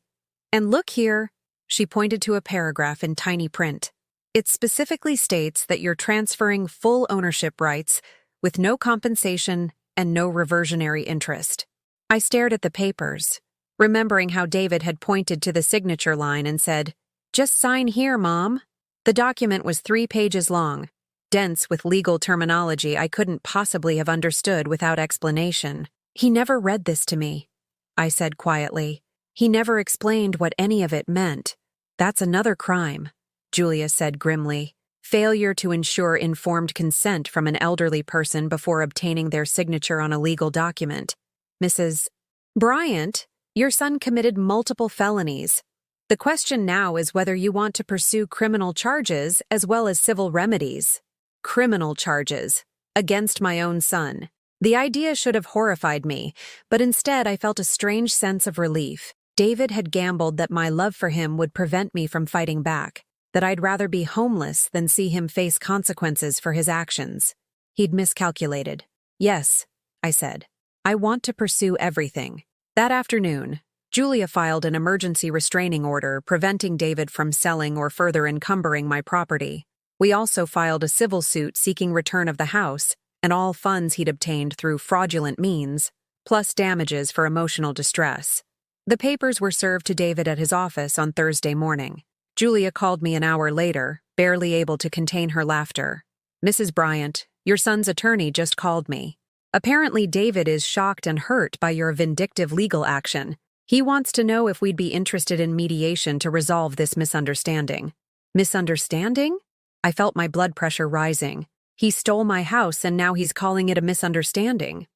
And look here, she pointed to a paragraph in tiny print. It specifically states that you're transferring full ownership rights with no compensation and no reversionary interest. I stared at the papers, remembering how David had pointed to the signature line and said, "Just sign here, Mom." The document was 3 pages long, dense with legal terminology I couldn't possibly have understood without explanation. He never read this to me, I said quietly. He never explained what any of it meant. That's another crime, Julia said grimly. Failure to ensure informed consent from an elderly person before obtaining their signature on a legal document. Mrs. Bryant, your son committed multiple felonies. The question now is whether you want to pursue criminal charges as well as civil remedies. Criminal charges. Against my own son. The idea should have horrified me, but instead I felt a strange sense of relief. David had gambled that my love for him would prevent me from fighting back, that I'd rather be homeless than see him face consequences for his actions. He'd miscalculated. Yes, I said. I want to pursue everything. That afternoon, Julia filed an emergency restraining order preventing David from selling or further encumbering my property. We also filed a civil suit seeking return of the house and all funds he'd obtained through fraudulent means, plus damages for emotional distress. The papers were served to David at his office on Thursday morning. Julia called me an hour later, barely able to contain her laughter. Mrs. Bryant, your son's attorney just called me. Apparently David is shocked and hurt by your vindictive legal action. He wants to know if we'd be interested in mediation to resolve this misunderstanding. Misunderstanding? I felt my blood pressure rising. He stole my house and now he's calling it a misunderstanding.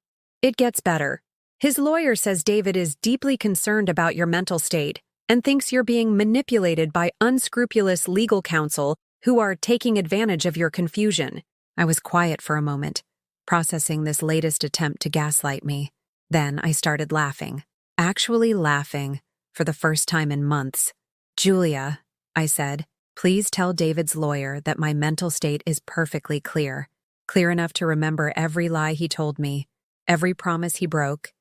It gets better. His lawyer says David is deeply concerned about your mental state and thinks you're being manipulated by unscrupulous legal counsel who are taking advantage of your confusion. I was quiet for a moment, processing this latest attempt to gaslight me. Then I started laughing. Actually laughing, for the first time in months. Julia, I said, please tell David's lawyer that my mental state is perfectly clear. Clear enough to remember every lie he told me, every promise he broke,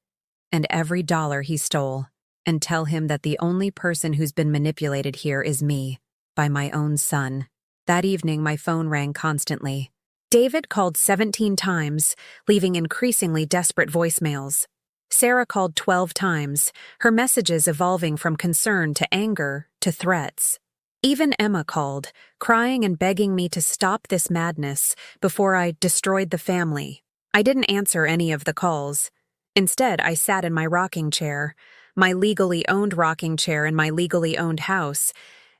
and every dollar he stole, and tell him that the only person who's been manipulated here is me, by my own son. That evening, my phone rang constantly. David called 17 times, leaving increasingly desperate voicemails. Sarah called 12 times, her messages evolving from concern to anger to threats. Even Emma called, crying and begging me to stop this madness before I destroyed the family. I didn't answer any of the calls. Instead, I sat in my rocking chair, my legally owned rocking chair in my legally owned house,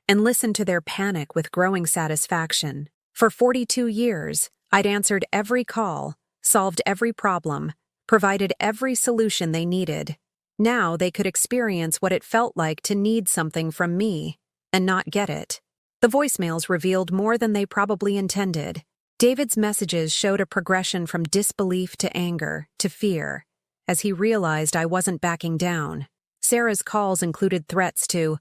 and listened to their panic with growing satisfaction. For 42 years, I'd answered every call, solved every problem, provided every solution they needed. Now they could experience what it felt like to need something from me and not get it. The voicemails revealed more than they probably intended. David's messages showed a progression from disbelief to anger to fear, as he realized I wasn't backing down. Sarah's calls included threats to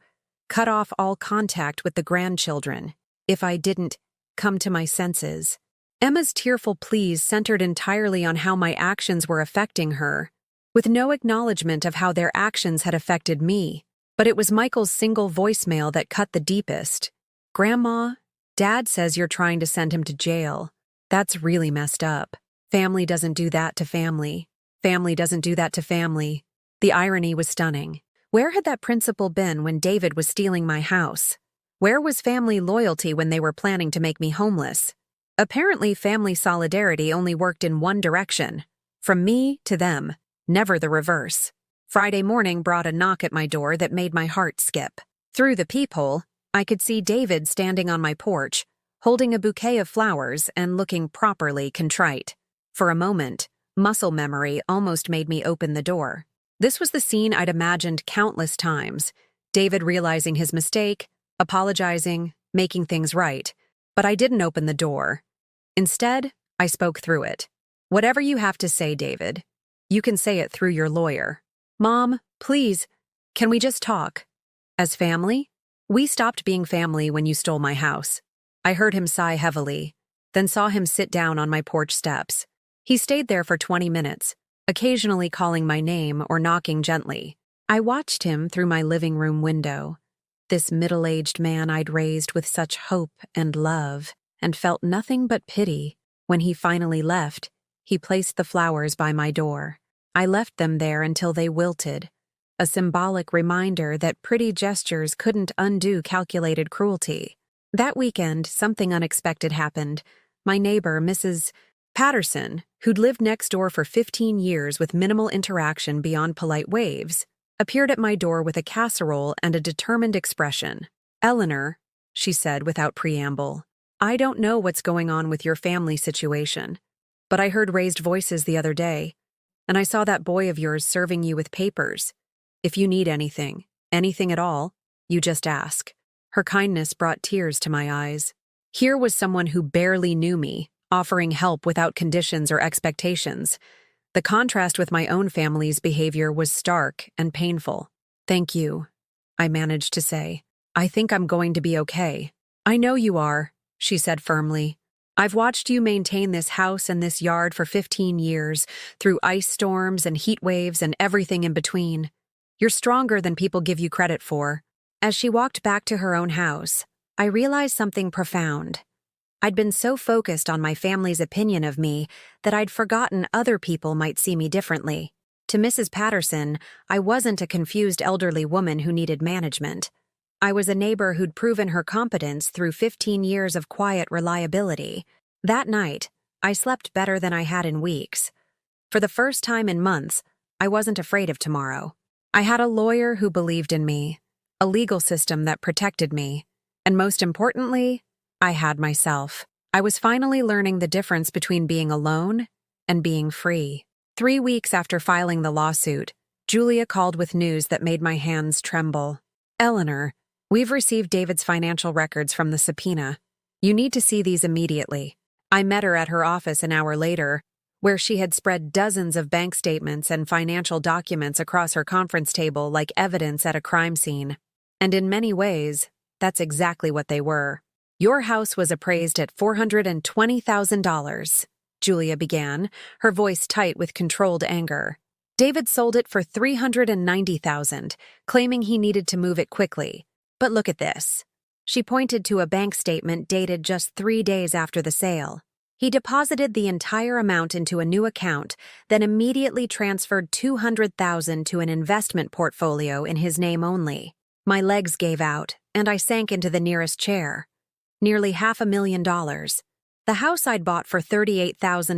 cut off all contact with the grandchildren if I didn't come to my senses. Emma's tearful pleas centered entirely on how my actions were affecting her, with no acknowledgement of how their actions had affected me. But it was Michael's single voicemail that cut the deepest. "Grandma, Dad says you're trying to send him to jail. That's really messed up. Family doesn't do that to family. Family doesn't do that to family." The irony was stunning. Where had that principle been when David was stealing my house? Where was family loyalty when they were planning to make me homeless? Apparently, family solidarity only worked in one direction, from me to them, never the reverse. Friday morning brought a knock at my door that made my heart skip. Through the peephole, I could see David standing on my porch, holding a bouquet of flowers and looking properly contrite. For a moment, muscle memory almost made me open the door. This was the scene I'd imagined countless times, David realizing his mistake, apologizing, making things right. But I didn't open the door. Instead, I spoke through it. "Whatever you have to say, David, you can say it through your lawyer. Mom, please, can we just talk? As family? We stopped being family when you stole my house." I heard him sigh heavily, then saw him sit down on my porch steps. He stayed there for 20 minutes, occasionally calling my name or knocking gently. I watched him through my living room window, this middle-aged man I'd raised with such hope and love, and felt nothing but pity. When he finally left, he placed the flowers by my door. I left them there until they wilted, a symbolic reminder that pretty gestures couldn't undo calculated cruelty. That weekend, something unexpected happened. My neighbor, Mrs. Patterson, who'd lived next door for 15 years with minimal interaction beyond polite waves, appeared at my door with a casserole and a determined expression. "Eleanor," she said without preamble, "I don't know what's going on with your family situation, but I heard raised voices the other day, and I saw that boy of yours serving you with papers. If you need anything at all, you just ask." Her kindness brought tears to my eyes. Here was someone who barely knew me, offering help without conditions or expectations. The contrast with my own family's behavior was stark and painful. "Thank you," I managed to say. "I think I'm going to be okay." "I know you are," she said firmly. "I've watched you maintain this house and this yard for 15 years, through ice storms and heat waves and everything in between. You're stronger than people give you credit for." As she walked back to her own house, I realized something profound. I'd been so focused on my family's opinion of me that I'd forgotten other people might see me differently. To Mrs. Patterson, I wasn't a confused elderly woman who needed management. I was a neighbor who'd proven her competence through 15 years of quiet reliability. That night, I slept better than I had in weeks. For the first time in months, I wasn't afraid of tomorrow. I had a lawyer who believed in me, a legal system that protected me, and most importantly, I had myself. I was finally learning the difference between being alone and being free. 3 weeks after filing the lawsuit, Julia called with news that made my hands tremble. "Eleanor, we've received David's financial records from the subpoena. You need to see these immediately." I met her at her office an hour later, where she had spread dozens of bank statements and financial documents across her conference table like evidence at a crime scene. And in many ways, that's exactly what they were. "Your house was appraised at $420,000. Julia began, her voice tight with controlled anger. David sold it for $390,000, claiming he needed to move it quickly. But look at this. She pointed to a bank statement dated just 3 days after the sale. He deposited the entire amount into a new account, then immediately transferred $200,000 to an investment portfolio in his name only. My legs gave out, and I sank into the nearest chair. Nearly $500,000. The house I'd bought for $38,000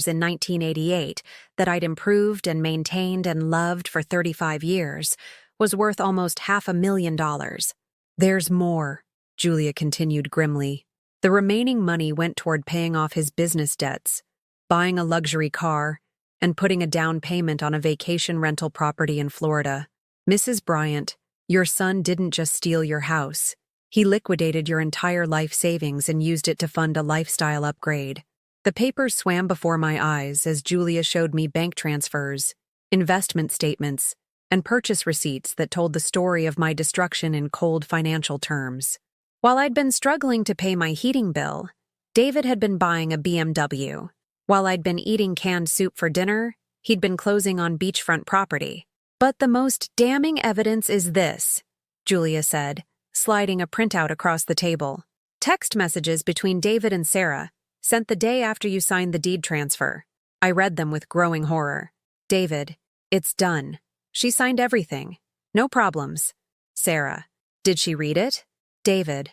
in 1988, that I'd improved and maintained and loved for 35 years, was worth almost $500,000. There's more, Julia continued grimly. The remaining money went toward paying off his business debts, buying a luxury car, and putting a down payment on a vacation rental property in Florida. Mrs. Bryant, your son didn't just steal your house. He liquidated your entire life savings and used it to fund a lifestyle upgrade. The papers swam before my eyes as Julia showed me bank transfers, investment statements, and purchase receipts that told the story of my destruction in cold financial terms. While I'd been struggling to pay my heating bill, David had been buying a BMW. While I'd been eating canned soup for dinner, he'd been closing on beachfront property. But the most damning evidence is this, Julia said, sliding a printout across the table. Text messages between David and Sarah, sent the day after you signed the deed transfer. I read them with growing horror. David, it's done. She signed everything. No problems. Sarah, did she read it? David,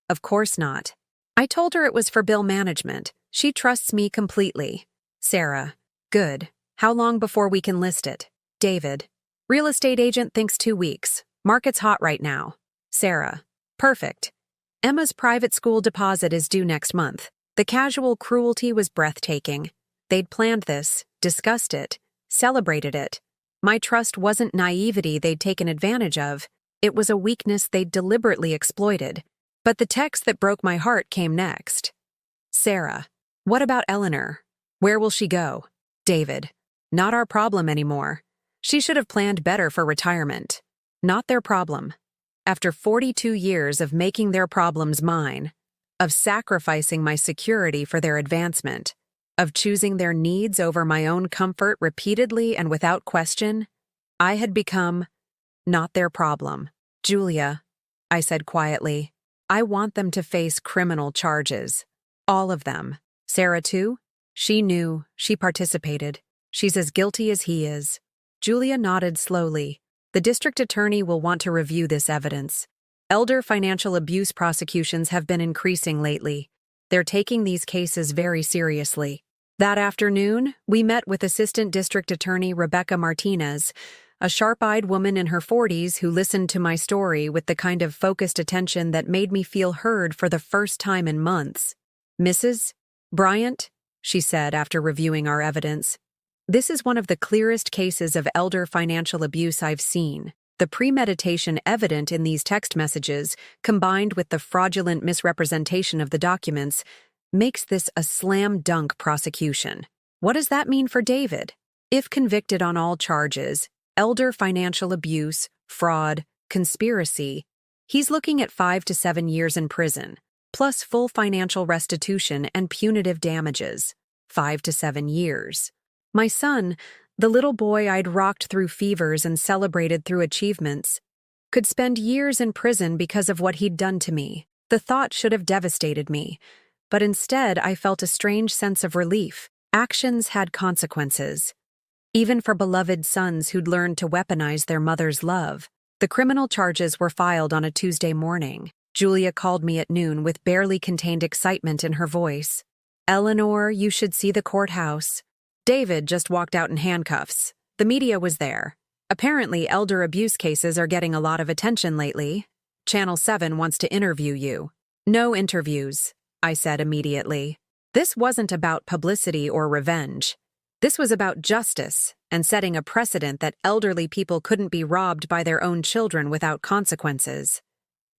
of course not. I told her it was for bill management. She trusts me completely. Sarah, good. How long before we can list it? David, real estate agent thinks 2 weeks. Market's hot right now. Sarah, perfect. Emma's private school deposit is due next month. The casual cruelty was breathtaking. They'd planned this, discussed it, celebrated it. My trust wasn't naivety they'd taken advantage of. It was a weakness they'd deliberately exploited. But the text that broke my heart came next. Sarah, what about Eleanor? Where will she go? David, not our problem anymore. She should have planned better for retirement. Not their problem. After 42 years of making their problems mine, of sacrificing my security for their advancement, of choosing their needs over my own comfort repeatedly and without question, I had become not their problem. Julia, I said quietly, I want them to face criminal charges. All of them. Sarah too? She knew. She participated. She's as guilty as he is. Julia nodded slowly. The district attorney will want to review this evidence. Elder financial abuse prosecutions have been increasing lately. They're taking these cases very seriously. That afternoon, we met with Assistant District Attorney Rebecca Martinez, a sharp-eyed woman in her 40s who listened to my story with the kind of focused attention that made me feel heard for the first time in months. Mrs. Bryant, she said after reviewing our evidence, this is one of the clearest cases of elder financial abuse I've seen. The premeditation evident in these text messages, combined with the fraudulent misrepresentation of the documents, makes this a slam-dunk prosecution. What does that mean for David? If convicted on all charges, elder financial abuse, fraud, conspiracy, he's looking at 5 to 7 years in prison, plus full financial restitution and punitive damages. 5 to 7 years. My son, the little boy I'd rocked through fevers and celebrated through achievements, could spend years in prison because of what he'd done to me. The thought should have devastated me, but instead I felt a strange sense of relief. Actions had consequences. Even for beloved sons who'd learned to weaponize their mother's love. The criminal charges were filed on a Tuesday morning. Julia called me at noon with barely contained excitement in her voice. Eleanor, you should see the courthouse. David just walked out in handcuffs. The media was there. Apparently, elder abuse cases are getting a lot of attention lately. Channel 7 wants to interview you. No interviews, I said immediately. This wasn't about publicity or revenge. This was about justice and setting a precedent that elderly people couldn't be robbed by their own children without consequences.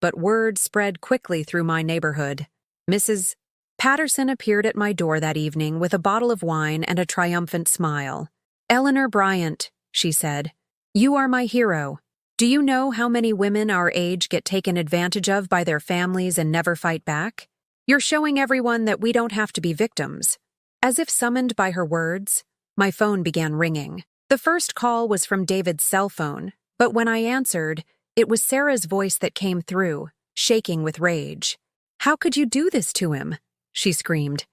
But word spread quickly through my neighborhood. Mrs. Patterson appeared at my door that evening with a bottle of wine and a triumphant smile. Eleanor Bryant, she said, you are my hero. Do you know how many women our age get taken advantage of by their families and never fight back? You're showing everyone that we don't have to be victims. As if summoned by her words, my phone began ringing. The first call was from David's cell phone, but when I answered, it was Sarah's voice that came through, shaking with rage. "How could you do this to him?" she screamed.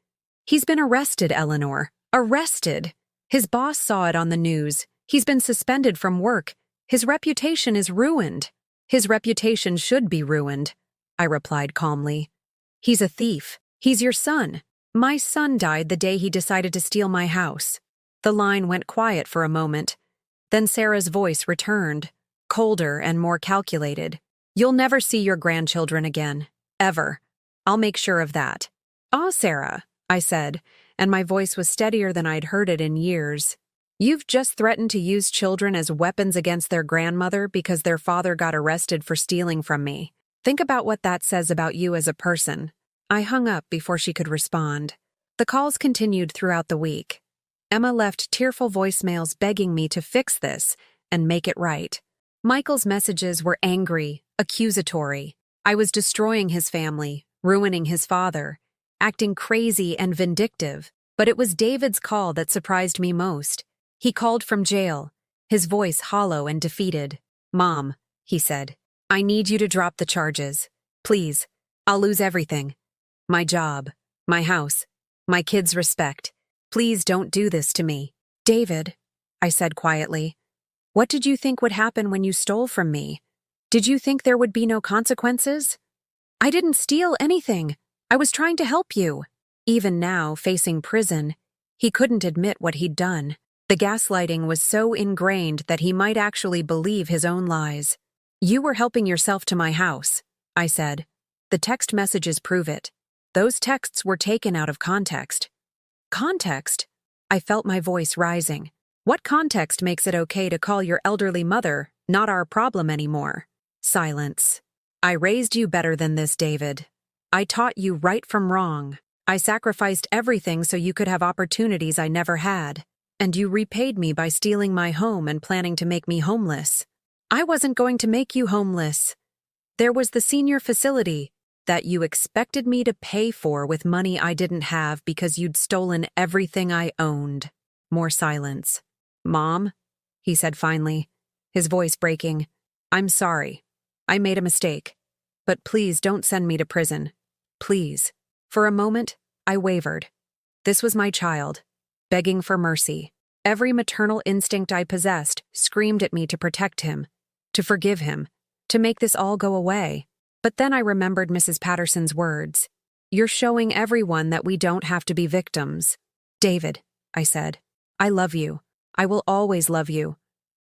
"He's been arrested, Eleanor. Arrested! His boss saw it on the news. He's been suspended from work. His reputation is ruined." "His reputation should be ruined," I replied calmly. "He's a thief. He's your son. My son died the day he decided to steal my house." The line went quiet for a moment. Then Sarah's voice returned, colder and more calculated. "You'll never see your grandchildren again. Ever. I'll make sure of that." "Ah, Sarah," I said, and my voice was steadier than I'd heard it in years. "You've just threatened to use children as weapons against their grandmother because their father got arrested for stealing from me. Think about what that says about you as a person." I hung up before she could respond. The calls continued throughout the week. Emma left tearful voicemails begging me to fix this and make it right. Michael's messages were angry, accusatory. I was destroying his family, ruining his father, acting crazy and vindictive. But it was David's call that surprised me most. He called from jail, his voice hollow and defeated. "Mom," he said, "I need you to drop the charges. Please, I'll lose everything. My job, my house, my kids' respect. Please don't do this to me." "David," I said quietly, "what did you think would happen when you stole from me? Did you think there would be no consequences? I didn't steal anything. I was trying to help you." Even now, facing prison, he couldn't admit what he'd done. The gaslighting was so ingrained that he might actually believe his own lies. "You were helping yourself to my house," I said. "The text messages prove it. Those texts were taken out of context." "Context?" I felt my voice rising. "What context makes it okay to call your elderly mother not our problem anymore?" Silence. "I raised you better than this, David. I taught you right from wrong. I sacrificed everything so you could have opportunities I never had. And you repaid me by stealing my home and planning to make me homeless." "I wasn't going to make you homeless. There was the senior facility that you expected me to pay for with money I didn't have because you'd stolen everything I owned." More silence. "Mom," he said finally, his voice breaking, "I'm sorry. I made a mistake. But please don't send me to prison. Please." For a moment, I wavered. This was my child, begging for mercy. Every maternal instinct I possessed screamed at me to protect him, to forgive him, to make this all go away. But then I remembered Mrs. Patterson's words. "You're showing everyone that we don't have to be victims." "David," I said, "I love you. I will always love you.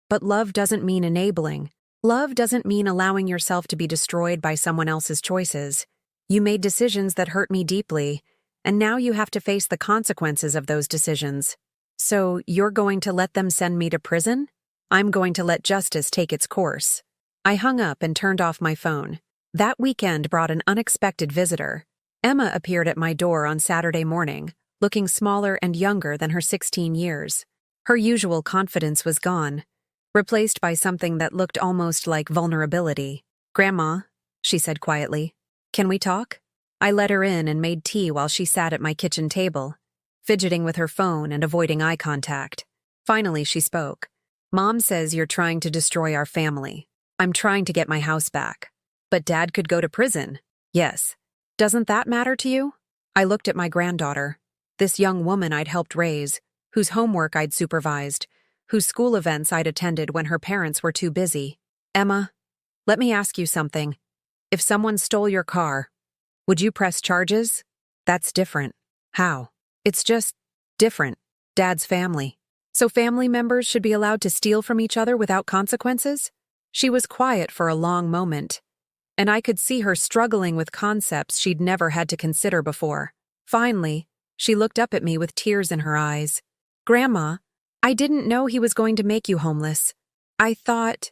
But love doesn't mean enabling. Love doesn't mean allowing yourself to be destroyed by someone else's choices. You made decisions that hurt me deeply, and now you have to face the consequences of those decisions. So you're going to let them send me to prison? I'm going to let justice take its course." I hung up and turned off my phone. That weekend brought an unexpected visitor. Emma appeared at my door on Saturday morning, looking smaller and younger than her 16 years. Her usual confidence was gone, replaced by something that looked almost like vulnerability. "Grandma," she said quietly, "can we talk?" I let her in and made tea while she sat at my kitchen table, fidgeting with her phone and avoiding eye contact. Finally, she spoke. "Mom says you're trying to destroy our family. I'm trying to get my house back. But Dad could go to prison." "Yes. Doesn't that matter to you?" I looked at my granddaughter, this young woman I'd helped raise, whose homework I'd supervised, whose school events I'd attended when her parents were too busy. "Emma, let me ask you something. If someone stole your car, would you press charges?" "That's different." "How?" "It's just different. Dad's family. So family members should be allowed to steal from each other without consequences?" She was quiet for a long moment, and I could see her struggling with concepts she'd never had to consider before. Finally, she looked up at me with tears in her eyes. "Grandma, I didn't know he was going to make you homeless. I thought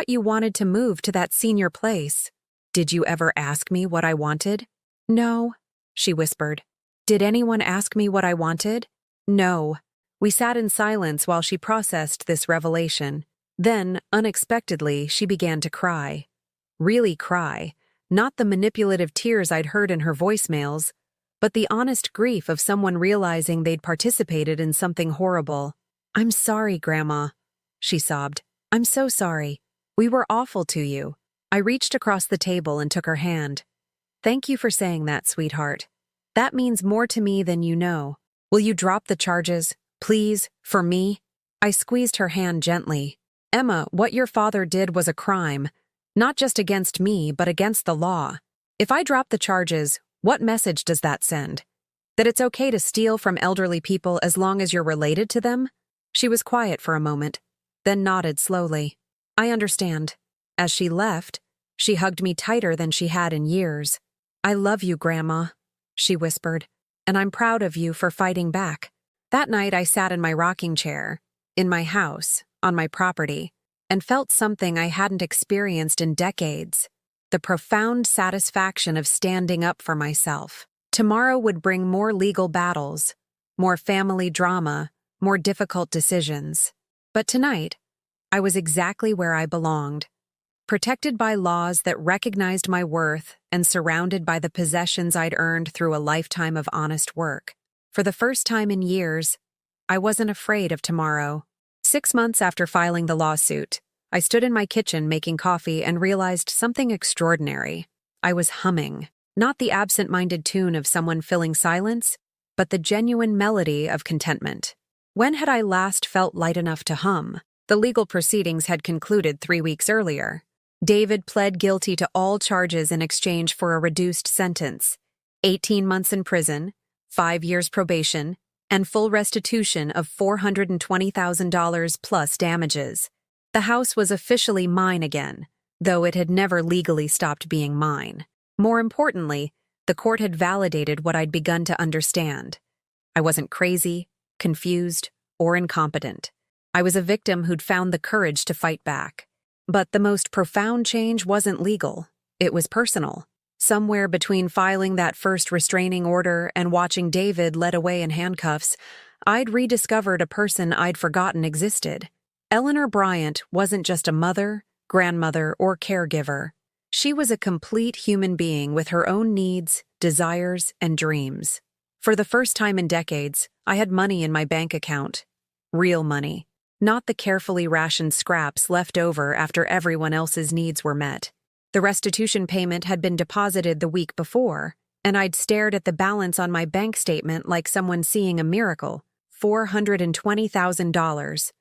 you wanted to move to that senior place." "Did you ever ask me what I wanted?" "No," she whispered. "Did anyone ask me what I wanted?" "No." We sat in silence while she processed this revelation. Then, unexpectedly, she began to cry. Really cry, not the manipulative tears I'd heard in her voicemails, but the honest grief of someone realizing they'd participated in something horrible. "I'm sorry, Grandma," she sobbed. "I'm so sorry. We were awful to you." I reached across the table and took her hand. "Thank you for saying that, sweetheart. That means more to me than you know. Will you drop the charges, please, for me?" I squeezed her hand gently. "Emma, what your father did was a crime, not just against me, but against the law. If I drop the charges, what message does that send? That it's okay to steal from elderly people as long as you're related to them?" She was quiet for a moment, then nodded slowly. "I understand." As she left, she hugged me tighter than she had in years. "I love you, Grandma," she whispered, "and I'm proud of you for fighting back." That night I sat in my rocking chair, in my house, on my property, and felt something I hadn't experienced in decades: the profound satisfaction of standing up for myself. Tomorrow would bring more legal battles, more family drama, more difficult decisions. But tonight, I was exactly where I belonged, protected by laws that recognized my worth and surrounded by the possessions I'd earned through a lifetime of honest work. For the first time in years, I wasn't afraid of tomorrow. 6 months after filing the lawsuit, I stood in my kitchen making coffee and realized something extraordinary. I was humming, not the absent-minded tune of someone filling silence, but the genuine melody of contentment. When had I last felt light enough to hum? The legal proceedings had concluded 3 weeks earlier. David pled guilty to all charges in exchange for a reduced sentence: 18 months in prison, 5 years probation, and full restitution of $420,000 plus damages. The house was officially mine again, though it had never legally stopped being mine. More importantly, the court had validated what I'd begun to understand. I wasn't crazy, confused, or incompetent. I was a victim who'd found the courage to fight back. But the most profound change wasn't legal. It was personal. Somewhere between filing that first restraining order and watching David led away in handcuffs, I'd rediscovered a person I'd forgotten existed. Eleanor Bryant wasn't just a mother, grandmother, or caregiver. She was a complete human being with her own needs, desires, and dreams. For the first time in decades, I had money in my bank account. Real money. Not the carefully rationed scraps left over after everyone else's needs were met. The restitution payment had been deposited the week before, and I'd stared at the balance on my bank statement like someone seeing a miracle: $420,000.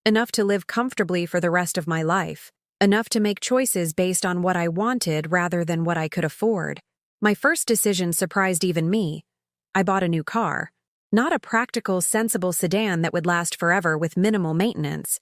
Enough to live comfortably for the rest of my life. Enough to make choices based on what I wanted rather than what I could afford. My first decision surprised even me. I bought a new car. Not a practical, sensible sedan that would last forever with minimal maintenance.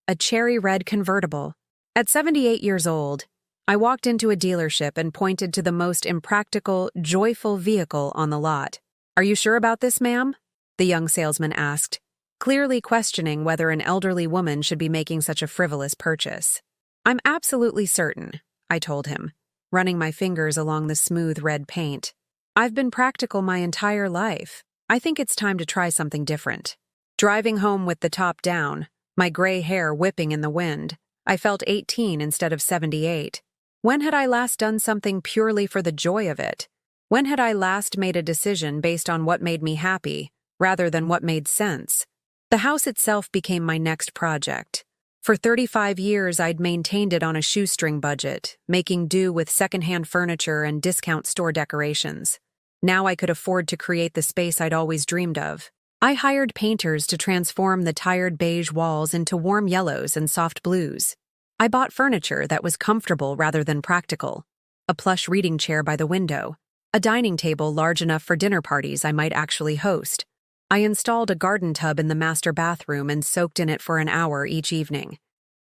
A cherry red convertible. At 78 years old, I walked into a dealership and pointed to the most impractical, joyful vehicle on the lot. "Are you sure about this, ma'am?" the young salesman asked, clearly questioning whether an elderly woman should be making such a frivolous purchase. "I'm absolutely certain," I told him, running my fingers along the smooth red paint. "I've been practical my entire life. I think it's time to try something different." Driving home with the top down, my gray hair whipping in the wind, I felt 18 instead of 78. When had I last done something purely for the joy of it? When had I last made a decision based on what made me happy, rather than what made sense? The house itself became my next project. For 35 years, I'd maintained it on a shoestring budget, making do with secondhand furniture and discount store decorations. Now I could afford to create the space I'd always dreamed of. I hired painters to transform the tired beige walls into warm yellows and soft blues. I bought furniture that was comfortable rather than practical. A plush reading chair by the window. A dining table large enough for dinner parties I might actually host. I installed a garden tub in the master bathroom and soaked in it for an hour each evening.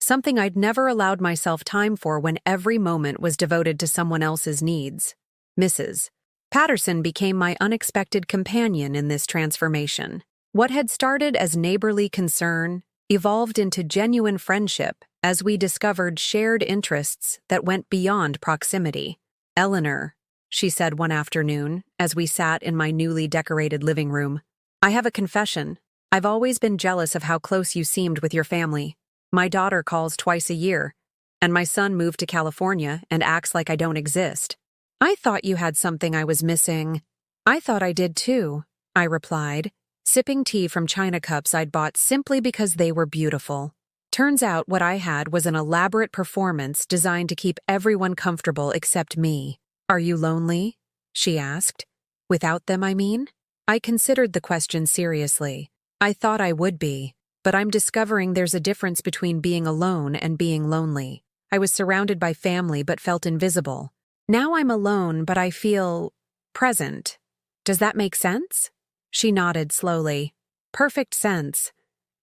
Something I'd never allowed myself time for when every moment was devoted to someone else's needs. Mrs. Patterson became my unexpected companion in this transformation. What had started as neighborly concern evolved into genuine friendship as we discovered shared interests that went beyond proximity. "Eleanor," she said one afternoon as we sat in my newly decorated living room, "I have a confession. I've always been jealous of how close you seemed with your family. My daughter calls twice a year, and my son moved to California and acts like I don't exist. I thought you had something I was missing." I thought I did too, I replied, sipping tea from china cups I'd bought simply because they were beautiful. Turns out what I had was an elaborate performance designed to keep everyone comfortable except me. Are you lonely? She asked. Without them, I mean? I considered the question seriously. I thought I would be, but I'm discovering there's a difference between being alone and being lonely. I was surrounded by family but felt invisible. Now I'm alone, but I feel present. Does that make sense? She nodded slowly. Perfect sense.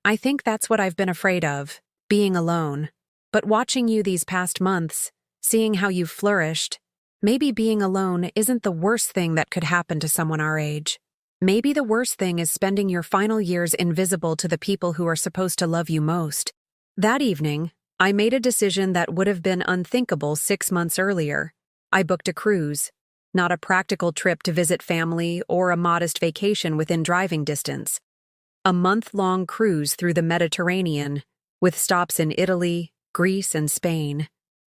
I think that's what I've been afraid of, being alone. But watching you these past months, seeing how you've flourished, maybe being alone isn't the worst thing that could happen to someone our age. Maybe the worst thing is spending your final years invisible to the people who are supposed to love you most. That evening, I made a decision that would have been unthinkable 6 months earlier. I booked a cruise. Not a practical trip to visit family or a modest vacation within driving distance. A month-long cruise through the Mediterranean, with stops in Italy, Greece, and Spain.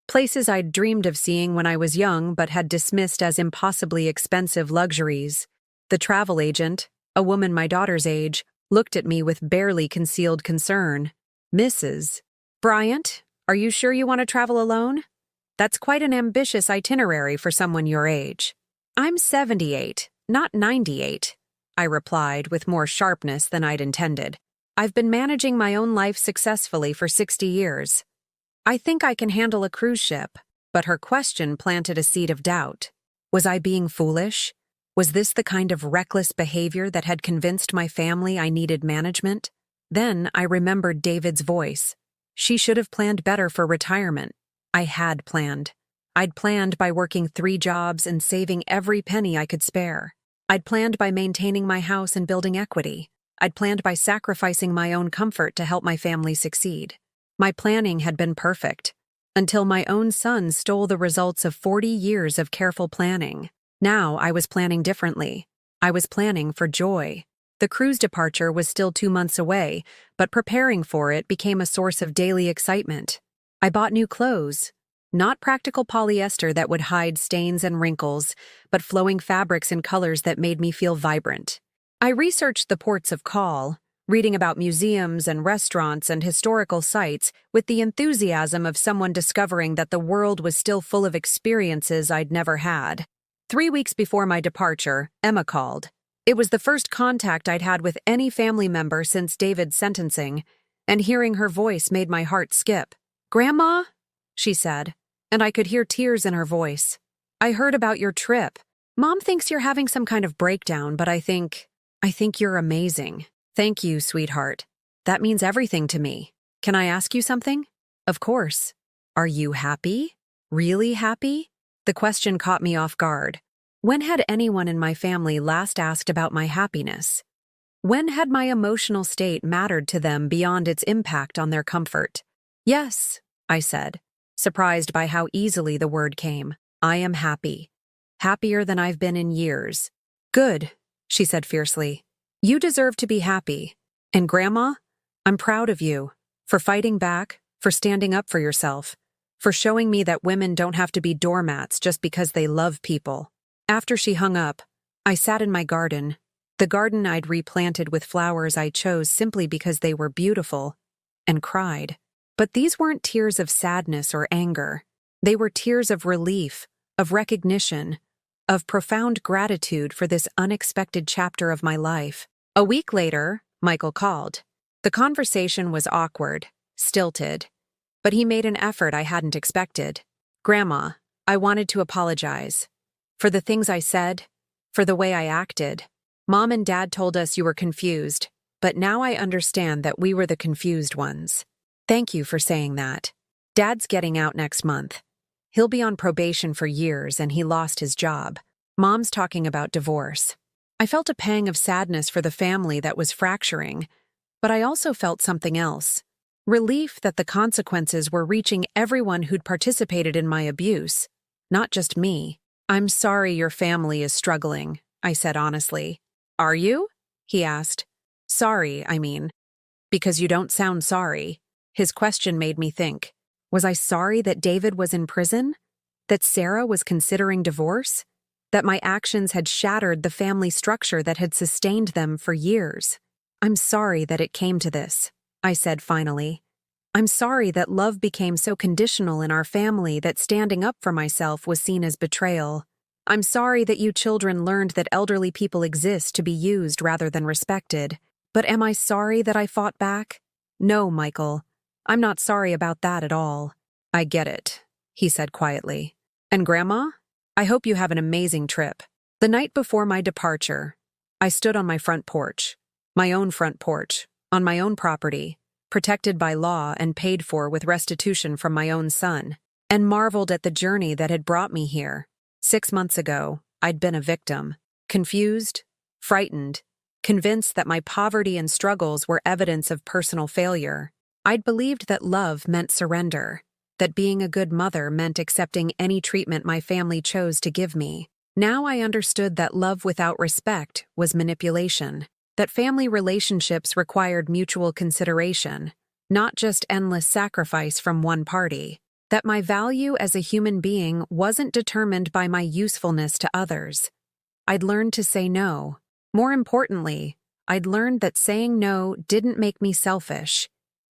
Places I'd dreamed of seeing when I was young but had dismissed as impossibly expensive luxuries. The travel agent, a woman my daughter's age, looked at me with barely concealed concern. Mrs. Bryant, are you sure you want to travel alone? That's quite an ambitious itinerary for someone your age. I'm 78, not 98, I replied with more sharpness than I'd intended. I've been managing my own life successfully for 60 years. I think I can handle a cruise ship, but her question planted a seed of doubt. Was I being foolish? Was this the kind of reckless behavior that had convinced my family I needed management? Then I remembered David's voice. She should have planned better for retirement. I had planned. I'd planned by working 3 jobs and saving every penny I could spare. I'd planned by maintaining my house and building equity. I'd planned by sacrificing my own comfort to help my family succeed. My planning had been perfect, until my own son stole the results of 40 years of careful planning. Now I was planning differently. I was planning for joy. The cruise departure was still 2 months away, but preparing for it became a source of daily excitement. I bought new clothes. Not practical polyester that would hide stains and wrinkles, but flowing fabrics and colors that made me feel vibrant. I researched the ports of call, reading about museums and restaurants and historical sites with the enthusiasm of someone discovering that the world was still full of experiences I'd never had. 3 weeks before my departure, Emma called. It was the first contact I'd had with any family member since David's sentencing, and hearing her voice made my heart skip. "Grandma?" she said, and I could hear tears in her voice. "I heard about your trip. Mom thinks you're having some kind of breakdown, but I think you're amazing. Thank you, sweetheart. That means everything to me. Can I ask you something?" "Of course." "Are you happy? Really happy?" The question caught me off guard. When had anyone in my family last asked about my happiness? When had my emotional state mattered to them beyond its impact on their comfort? "Yes," I said, surprised by how easily the word came. "I am happy. Happier than I've been in years." "Good," she said fiercely. "You deserve to be happy. And Grandma, I'm proud of you, for fighting back, for standing up for yourself, for showing me that women don't have to be doormats just because they love people." After she hung up, I sat in my garden, the garden I'd replanted with flowers I chose simply because they were beautiful, and cried. But these weren't tears of sadness or anger. They were tears of relief, of recognition, of profound gratitude for this unexpected chapter of my life. A week later, Michael called. The conversation was awkward, stilted, but he made an effort I hadn't expected. "Grandma, I wanted to apologize. For the things I said, for the way I acted. Mom and Dad told us you were confused, but now I understand that we were the confused ones. Thank you for saying that. Dad's getting out next month. He'll be on probation for years and he lost his job. Mom's talking about divorce." I felt a pang of sadness for the family that was fracturing, but I also felt something else. Relief that the consequences were reaching everyone who'd participated in my abuse, not just me. "I'm sorry your family is struggling," I said honestly. "Are you?" he asked. "Sorry, I mean. Because you don't sound sorry." His question made me think. Was I sorry that David was in prison? That Sarah was considering divorce? that my actions had shattered the family structure that had sustained them for years. "I'm sorry that it came to this," I said finally. "I'm sorry that love became so conditional in our family that standing up for myself was seen as betrayal. I'm sorry that you children learned that elderly people exist to be used rather than respected. But am I sorry that I fought back? No, Michael. I'm not sorry about that at all." "I get it," he said quietly. "And Grandma? I hope you have an amazing trip." The night before my departure, I stood on my front porch, my own front porch, on my own property, protected by law and paid for with restitution from my own son, and marveled at the journey that had brought me here. 6 months ago, I'd been a victim, confused, frightened, convinced that my poverty and struggles were evidence of personal failure. I'd believed that love meant surrender, that being a good mother meant accepting any treatment my family chose to give me. Now I understood that love without respect was manipulation, that family relationships required mutual consideration, not just endless sacrifice from one party, that my value as a human being wasn't determined by my usefulness to others. I'd learned to say no. More importantly, I'd learned that saying no didn't make me selfish.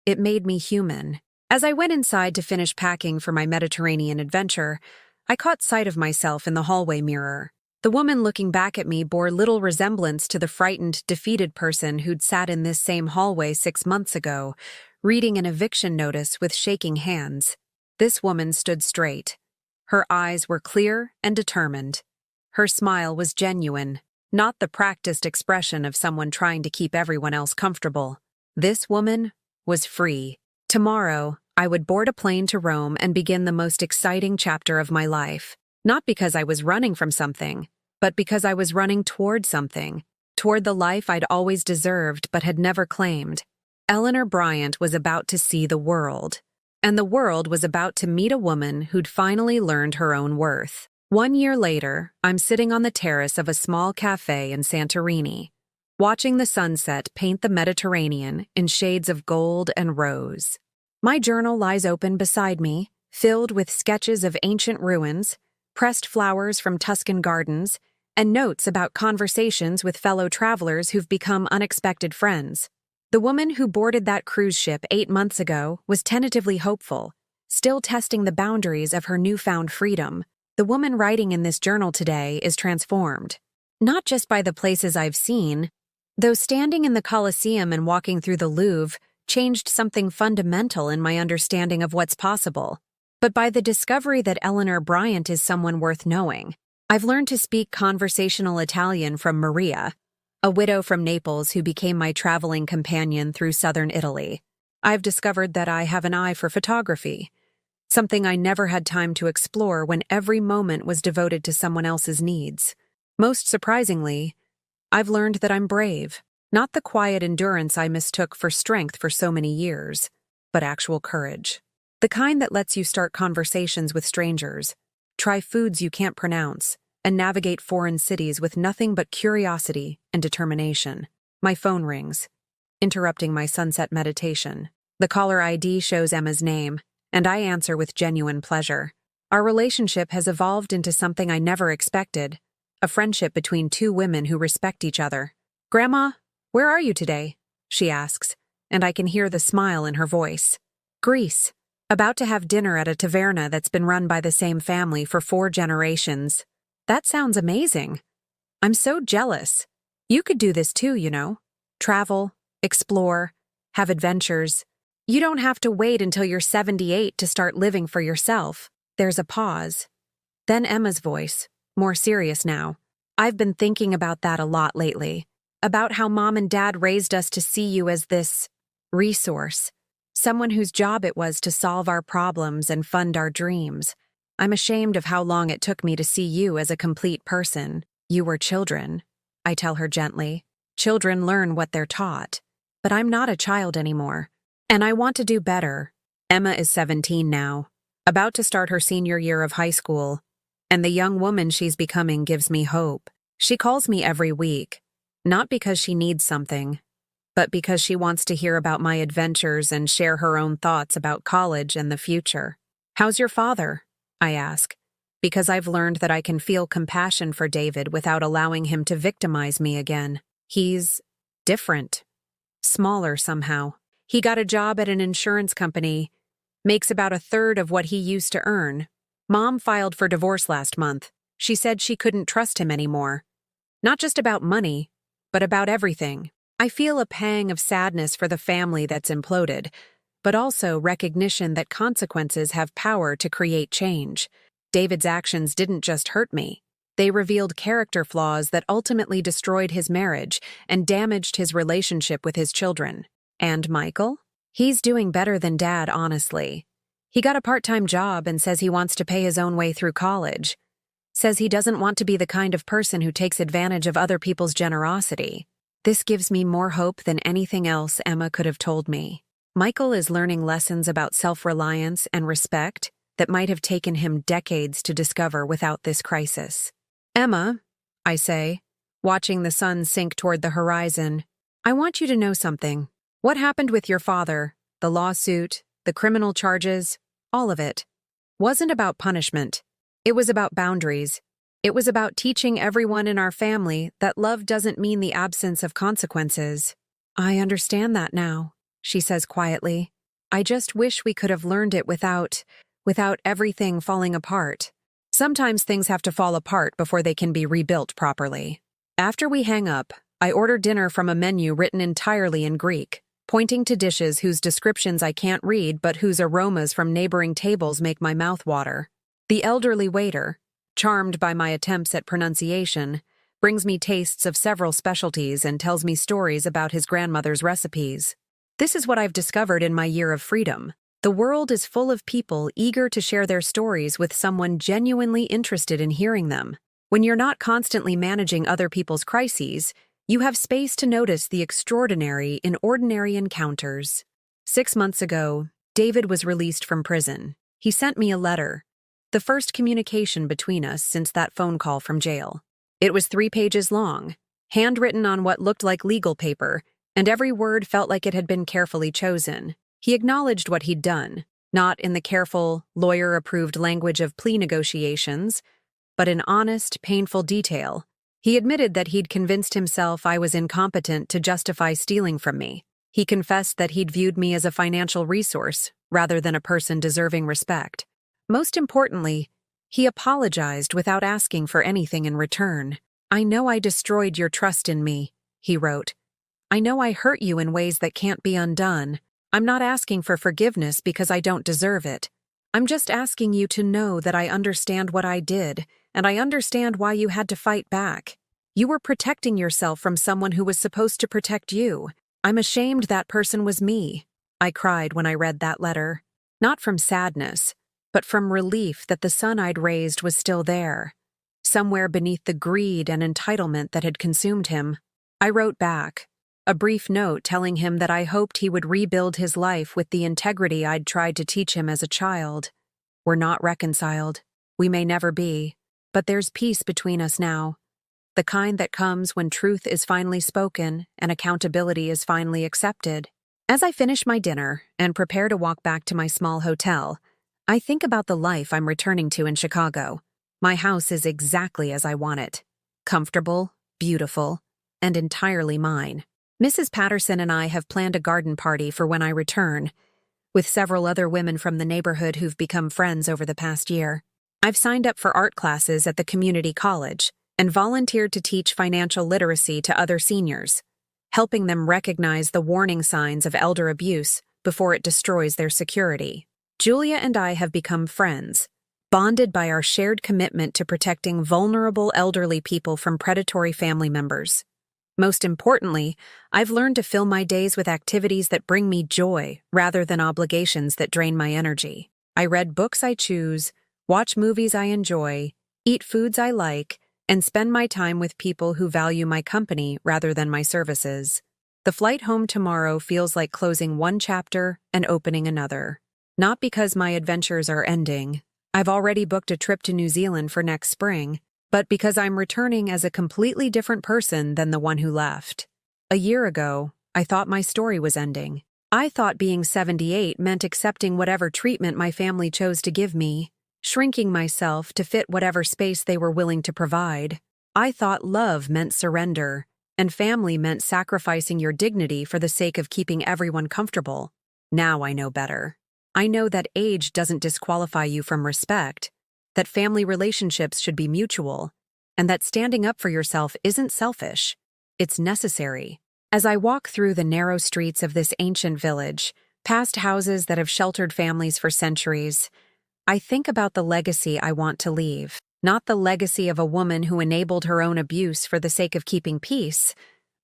It made me human. As I went inside to finish packing for my Mediterranean adventure, I caught sight of myself in the hallway mirror. The woman looking back at me bore little resemblance to the frightened, defeated person who'd sat in this same hallway 6 months ago, reading an eviction notice with shaking hands. This woman stood straight. Her eyes were clear and determined. Her smile was genuine, not the practiced expression of someone trying to keep everyone else comfortable. This woman was free. Tomorrow, I would board a plane to Rome and begin the most exciting chapter of my life. Not because I was running from something, but because I was running toward something, toward the life I'd always deserved but had never claimed. Eleanor Bryant was about to see the world, and the world was about to meet a woman who'd finally learned her own worth. 1 year later, I'm sitting on the terrace of a small cafe in Santorini, watching the sunset paint the Mediterranean in shades of gold and rose. My journal lies open beside me, filled with sketches of ancient ruins, pressed flowers from Tuscan gardens, and notes about conversations with fellow travelers who've become unexpected friends. The woman who boarded that cruise ship 8 months ago was tentatively hopeful, still testing the boundaries of her newfound freedom. The woman writing in this journal today is transformed, not just by the places I've seen, though standing in the Colosseum and walking through the Louvre changed something fundamental in my understanding of what's possible, but by the discovery that Eleanor Bryant is someone worth knowing. I've learned to speak conversational Italian from Maria, a widow from Naples who became my traveling companion through southern Italy. I've discovered that I have an eye for photography, something I never had time to explore when every moment was devoted to someone else's needs. Most surprisingly, I've learned that I'm brave, not the quiet endurance I mistook for strength for so many years, but actual courage. The kind that lets you start conversations with strangers, try foods you can't pronounce, and navigate foreign cities with nothing but curiosity and determination. My phone rings, interrupting my sunset meditation. The caller ID shows Emma's name, and I answer with genuine pleasure. Our relationship has evolved into something I never expected, a friendship between two women who respect each other. "Grandma, where are you today?" she asks, and I can hear the smile in her voice. "Greece. About to have dinner at a taverna that's been run by the same family for 4 generations. That sounds amazing. I'm so jealous. You could do this too, you know. Travel, explore, have adventures. You don't have to wait until you're 78 to start living for yourself." There's a pause. Then Emma's voice, more serious now. "I've been thinking about that a lot lately. About how Mom and Dad raised us to see you as this resource, someone whose job it was to solve our problems and fund our dreams. I'm ashamed of how long it took me to see you as a complete person. You were children," I tell her gently. "Children learn what they're taught. But I'm not a child anymore. And I want to do better." Emma is 17 now, about to start her senior year of high school, and the young woman she's becoming gives me hope. She calls me every week, not because she needs something, but because she wants to hear about my adventures and share her own thoughts about college and the future. "How's your father?" I ask. because I've learned that I can feel compassion for David without allowing him to victimize me again. He's different, smaller somehow. He got a job at an insurance company, makes about a third of what he used to earn. Mom filed for divorce last month. She said she couldn't trust him anymore. Not just about money, but about everything. I feel a pang of sadness for the family that's imploded, but also recognition that consequences have power to create change. David's actions didn't just hurt me. They revealed character flaws that ultimately destroyed his marriage and damaged his relationship with his children. And Michael? He's doing better than Dad, honestly. He got a part-time job and says he wants to pay his own way through college. Says he doesn't want to be the kind of person who takes advantage of other people's generosity. This gives me more hope than anything else Emma could have told me. Michael is learning lessons about self-reliance and respect that might have taken him decades to discover without this crisis. Emma, I say, watching the sun sink toward the horizon, I want you to know something. What happened with your father, the lawsuit, the criminal charges, all of it, wasn't about punishment. It was about boundaries. It was about teaching everyone in our family that love doesn't mean the absence of consequences. I understand that now, she says quietly. I just wish we could have learned it without everything falling apart. Sometimes things have to fall apart before they can be rebuilt properly. After we hang up, I order dinner from a menu written entirely in Greek, pointing to dishes whose descriptions I can't read but whose aromas from neighboring tables make my mouth water. The elderly waiter, charmed by my attempts at pronunciation, brings me tastes of several specialties and tells me stories about his grandmother's recipes. This is what I've discovered in my year of freedom. The world is full of people eager to share their stories with someone genuinely interested in hearing them. When you're not constantly managing other people's crises, you have space to notice the extraordinary in ordinary encounters. 6 months ago, David was released from prison. He sent me a letter, the first communication between us since that phone call from jail. It was 3 pages long, handwritten on what looked like legal paper, and every word felt like it had been carefully chosen. He acknowledged what he'd done, not in the careful, lawyer-approved language of plea negotiations, but in honest, painful detail. He admitted that he'd convinced himself I was incompetent to justify stealing from me. He confessed that he'd viewed me as a financial resource rather than a person deserving respect. Most importantly, he apologized without asking for anything in return. I know I destroyed your trust in me, he wrote. I know I hurt you in ways that can't be undone. I'm not asking for forgiveness because I don't deserve it. I'm just asking you to know that I understand what I did, and I understand why you had to fight back. You were protecting yourself from someone who was supposed to protect you. I'm ashamed that person was me. I cried when I read that letter. Not from sadness, but from relief that the son I'd raised was still there, somewhere beneath the greed and entitlement that had consumed him. I wrote back, a brief note telling him that I hoped he would rebuild his life with the integrity I'd tried to teach him as a child. We're not reconciled. We may never be, but there's peace between us now. The kind that comes when truth is finally spoken and accountability is finally accepted. As I finish my dinner and prepare to walk back to my small hotel, I think about the life I'm returning to in Chicago. My house is exactly as I want it. Comfortable, beautiful, and entirely mine. Mrs. Patterson and I have planned a garden party for when I return, with several other women from the neighborhood who've become friends over the past year. I've signed up for art classes at the community college and volunteered to teach financial literacy to other seniors, helping them recognize the warning signs of elder abuse before it destroys their security. Julia and I have become friends, bonded by our shared commitment to protecting vulnerable elderly people from predatory family members. Most importantly, I've learned to fill my days with activities that bring me joy rather than obligations that drain my energy. I read books I choose, watch movies I enjoy, eat foods I like, and spend my time with people who value my company rather than my services. The flight home tomorrow feels like closing one chapter and opening another. Not because my adventures are ending. I've already booked a trip to New Zealand for next spring, but because I'm returning as a completely different person than the one who left. A year ago, I thought my story was ending. I thought being 78 meant accepting whatever treatment my family chose to give me. shrinking myself to fit whatever space they were willing to provide. I thought love meant surrender, and family meant sacrificing your dignity for the sake of keeping everyone comfortable. Now I know better. I know that age doesn't disqualify you from respect, that family relationships should be mutual, and that standing up for yourself isn't selfish. It's necessary. As I walk through the narrow streets of this ancient village, past houses that have sheltered families for centuries, I think about the legacy I want to leave. Not the legacy of a woman who enabled her own abuse for the sake of keeping peace,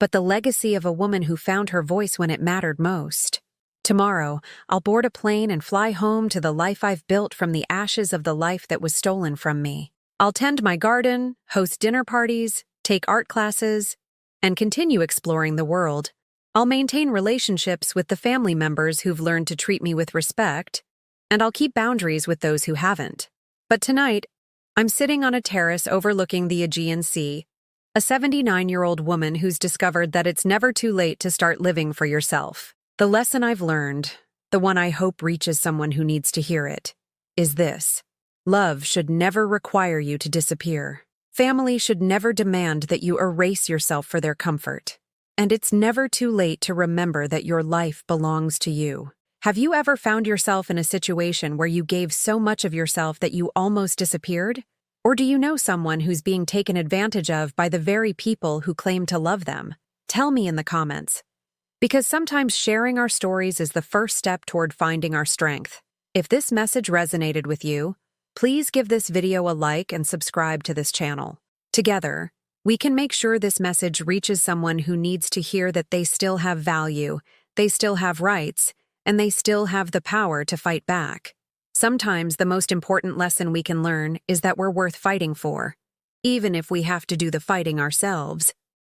but the legacy of a woman who found her voice when it mattered most. Tomorrow, I'll board a plane and fly home to the life I've built from the ashes of the life that was stolen from me. I'll tend my garden, host dinner parties, take art classes, and continue exploring the world. I'll maintain relationships with the family members who've learned to treat me with respect, and I'll keep boundaries with those who haven't. But tonight, I'm sitting on a terrace overlooking the Aegean Sea, a 79-year-old woman who's discovered that it's never too late to start living for yourself. The lesson I've learned, the one I hope reaches someone who needs to hear it, is this: love should never require you to disappear. Family should never demand that you erase yourself for their comfort. And it's never too late to remember that your life belongs to you. Have you ever found yourself in a situation where you gave so much of yourself that you almost disappeared? Or do you know someone who's being taken advantage of by the very people who claim to love them? Tell me in the comments. Because sometimes sharing our stories is the first step toward finding our strength. If this message resonated with you, please give this video a like and subscribe to this channel. Together, we can make sure this message reaches someone who needs to hear that they still have value, they still have rights, and they still have the power to fight back. Sometimes the most important lesson we can learn is that we're worth fighting for, even if we have to do the fighting ourselves.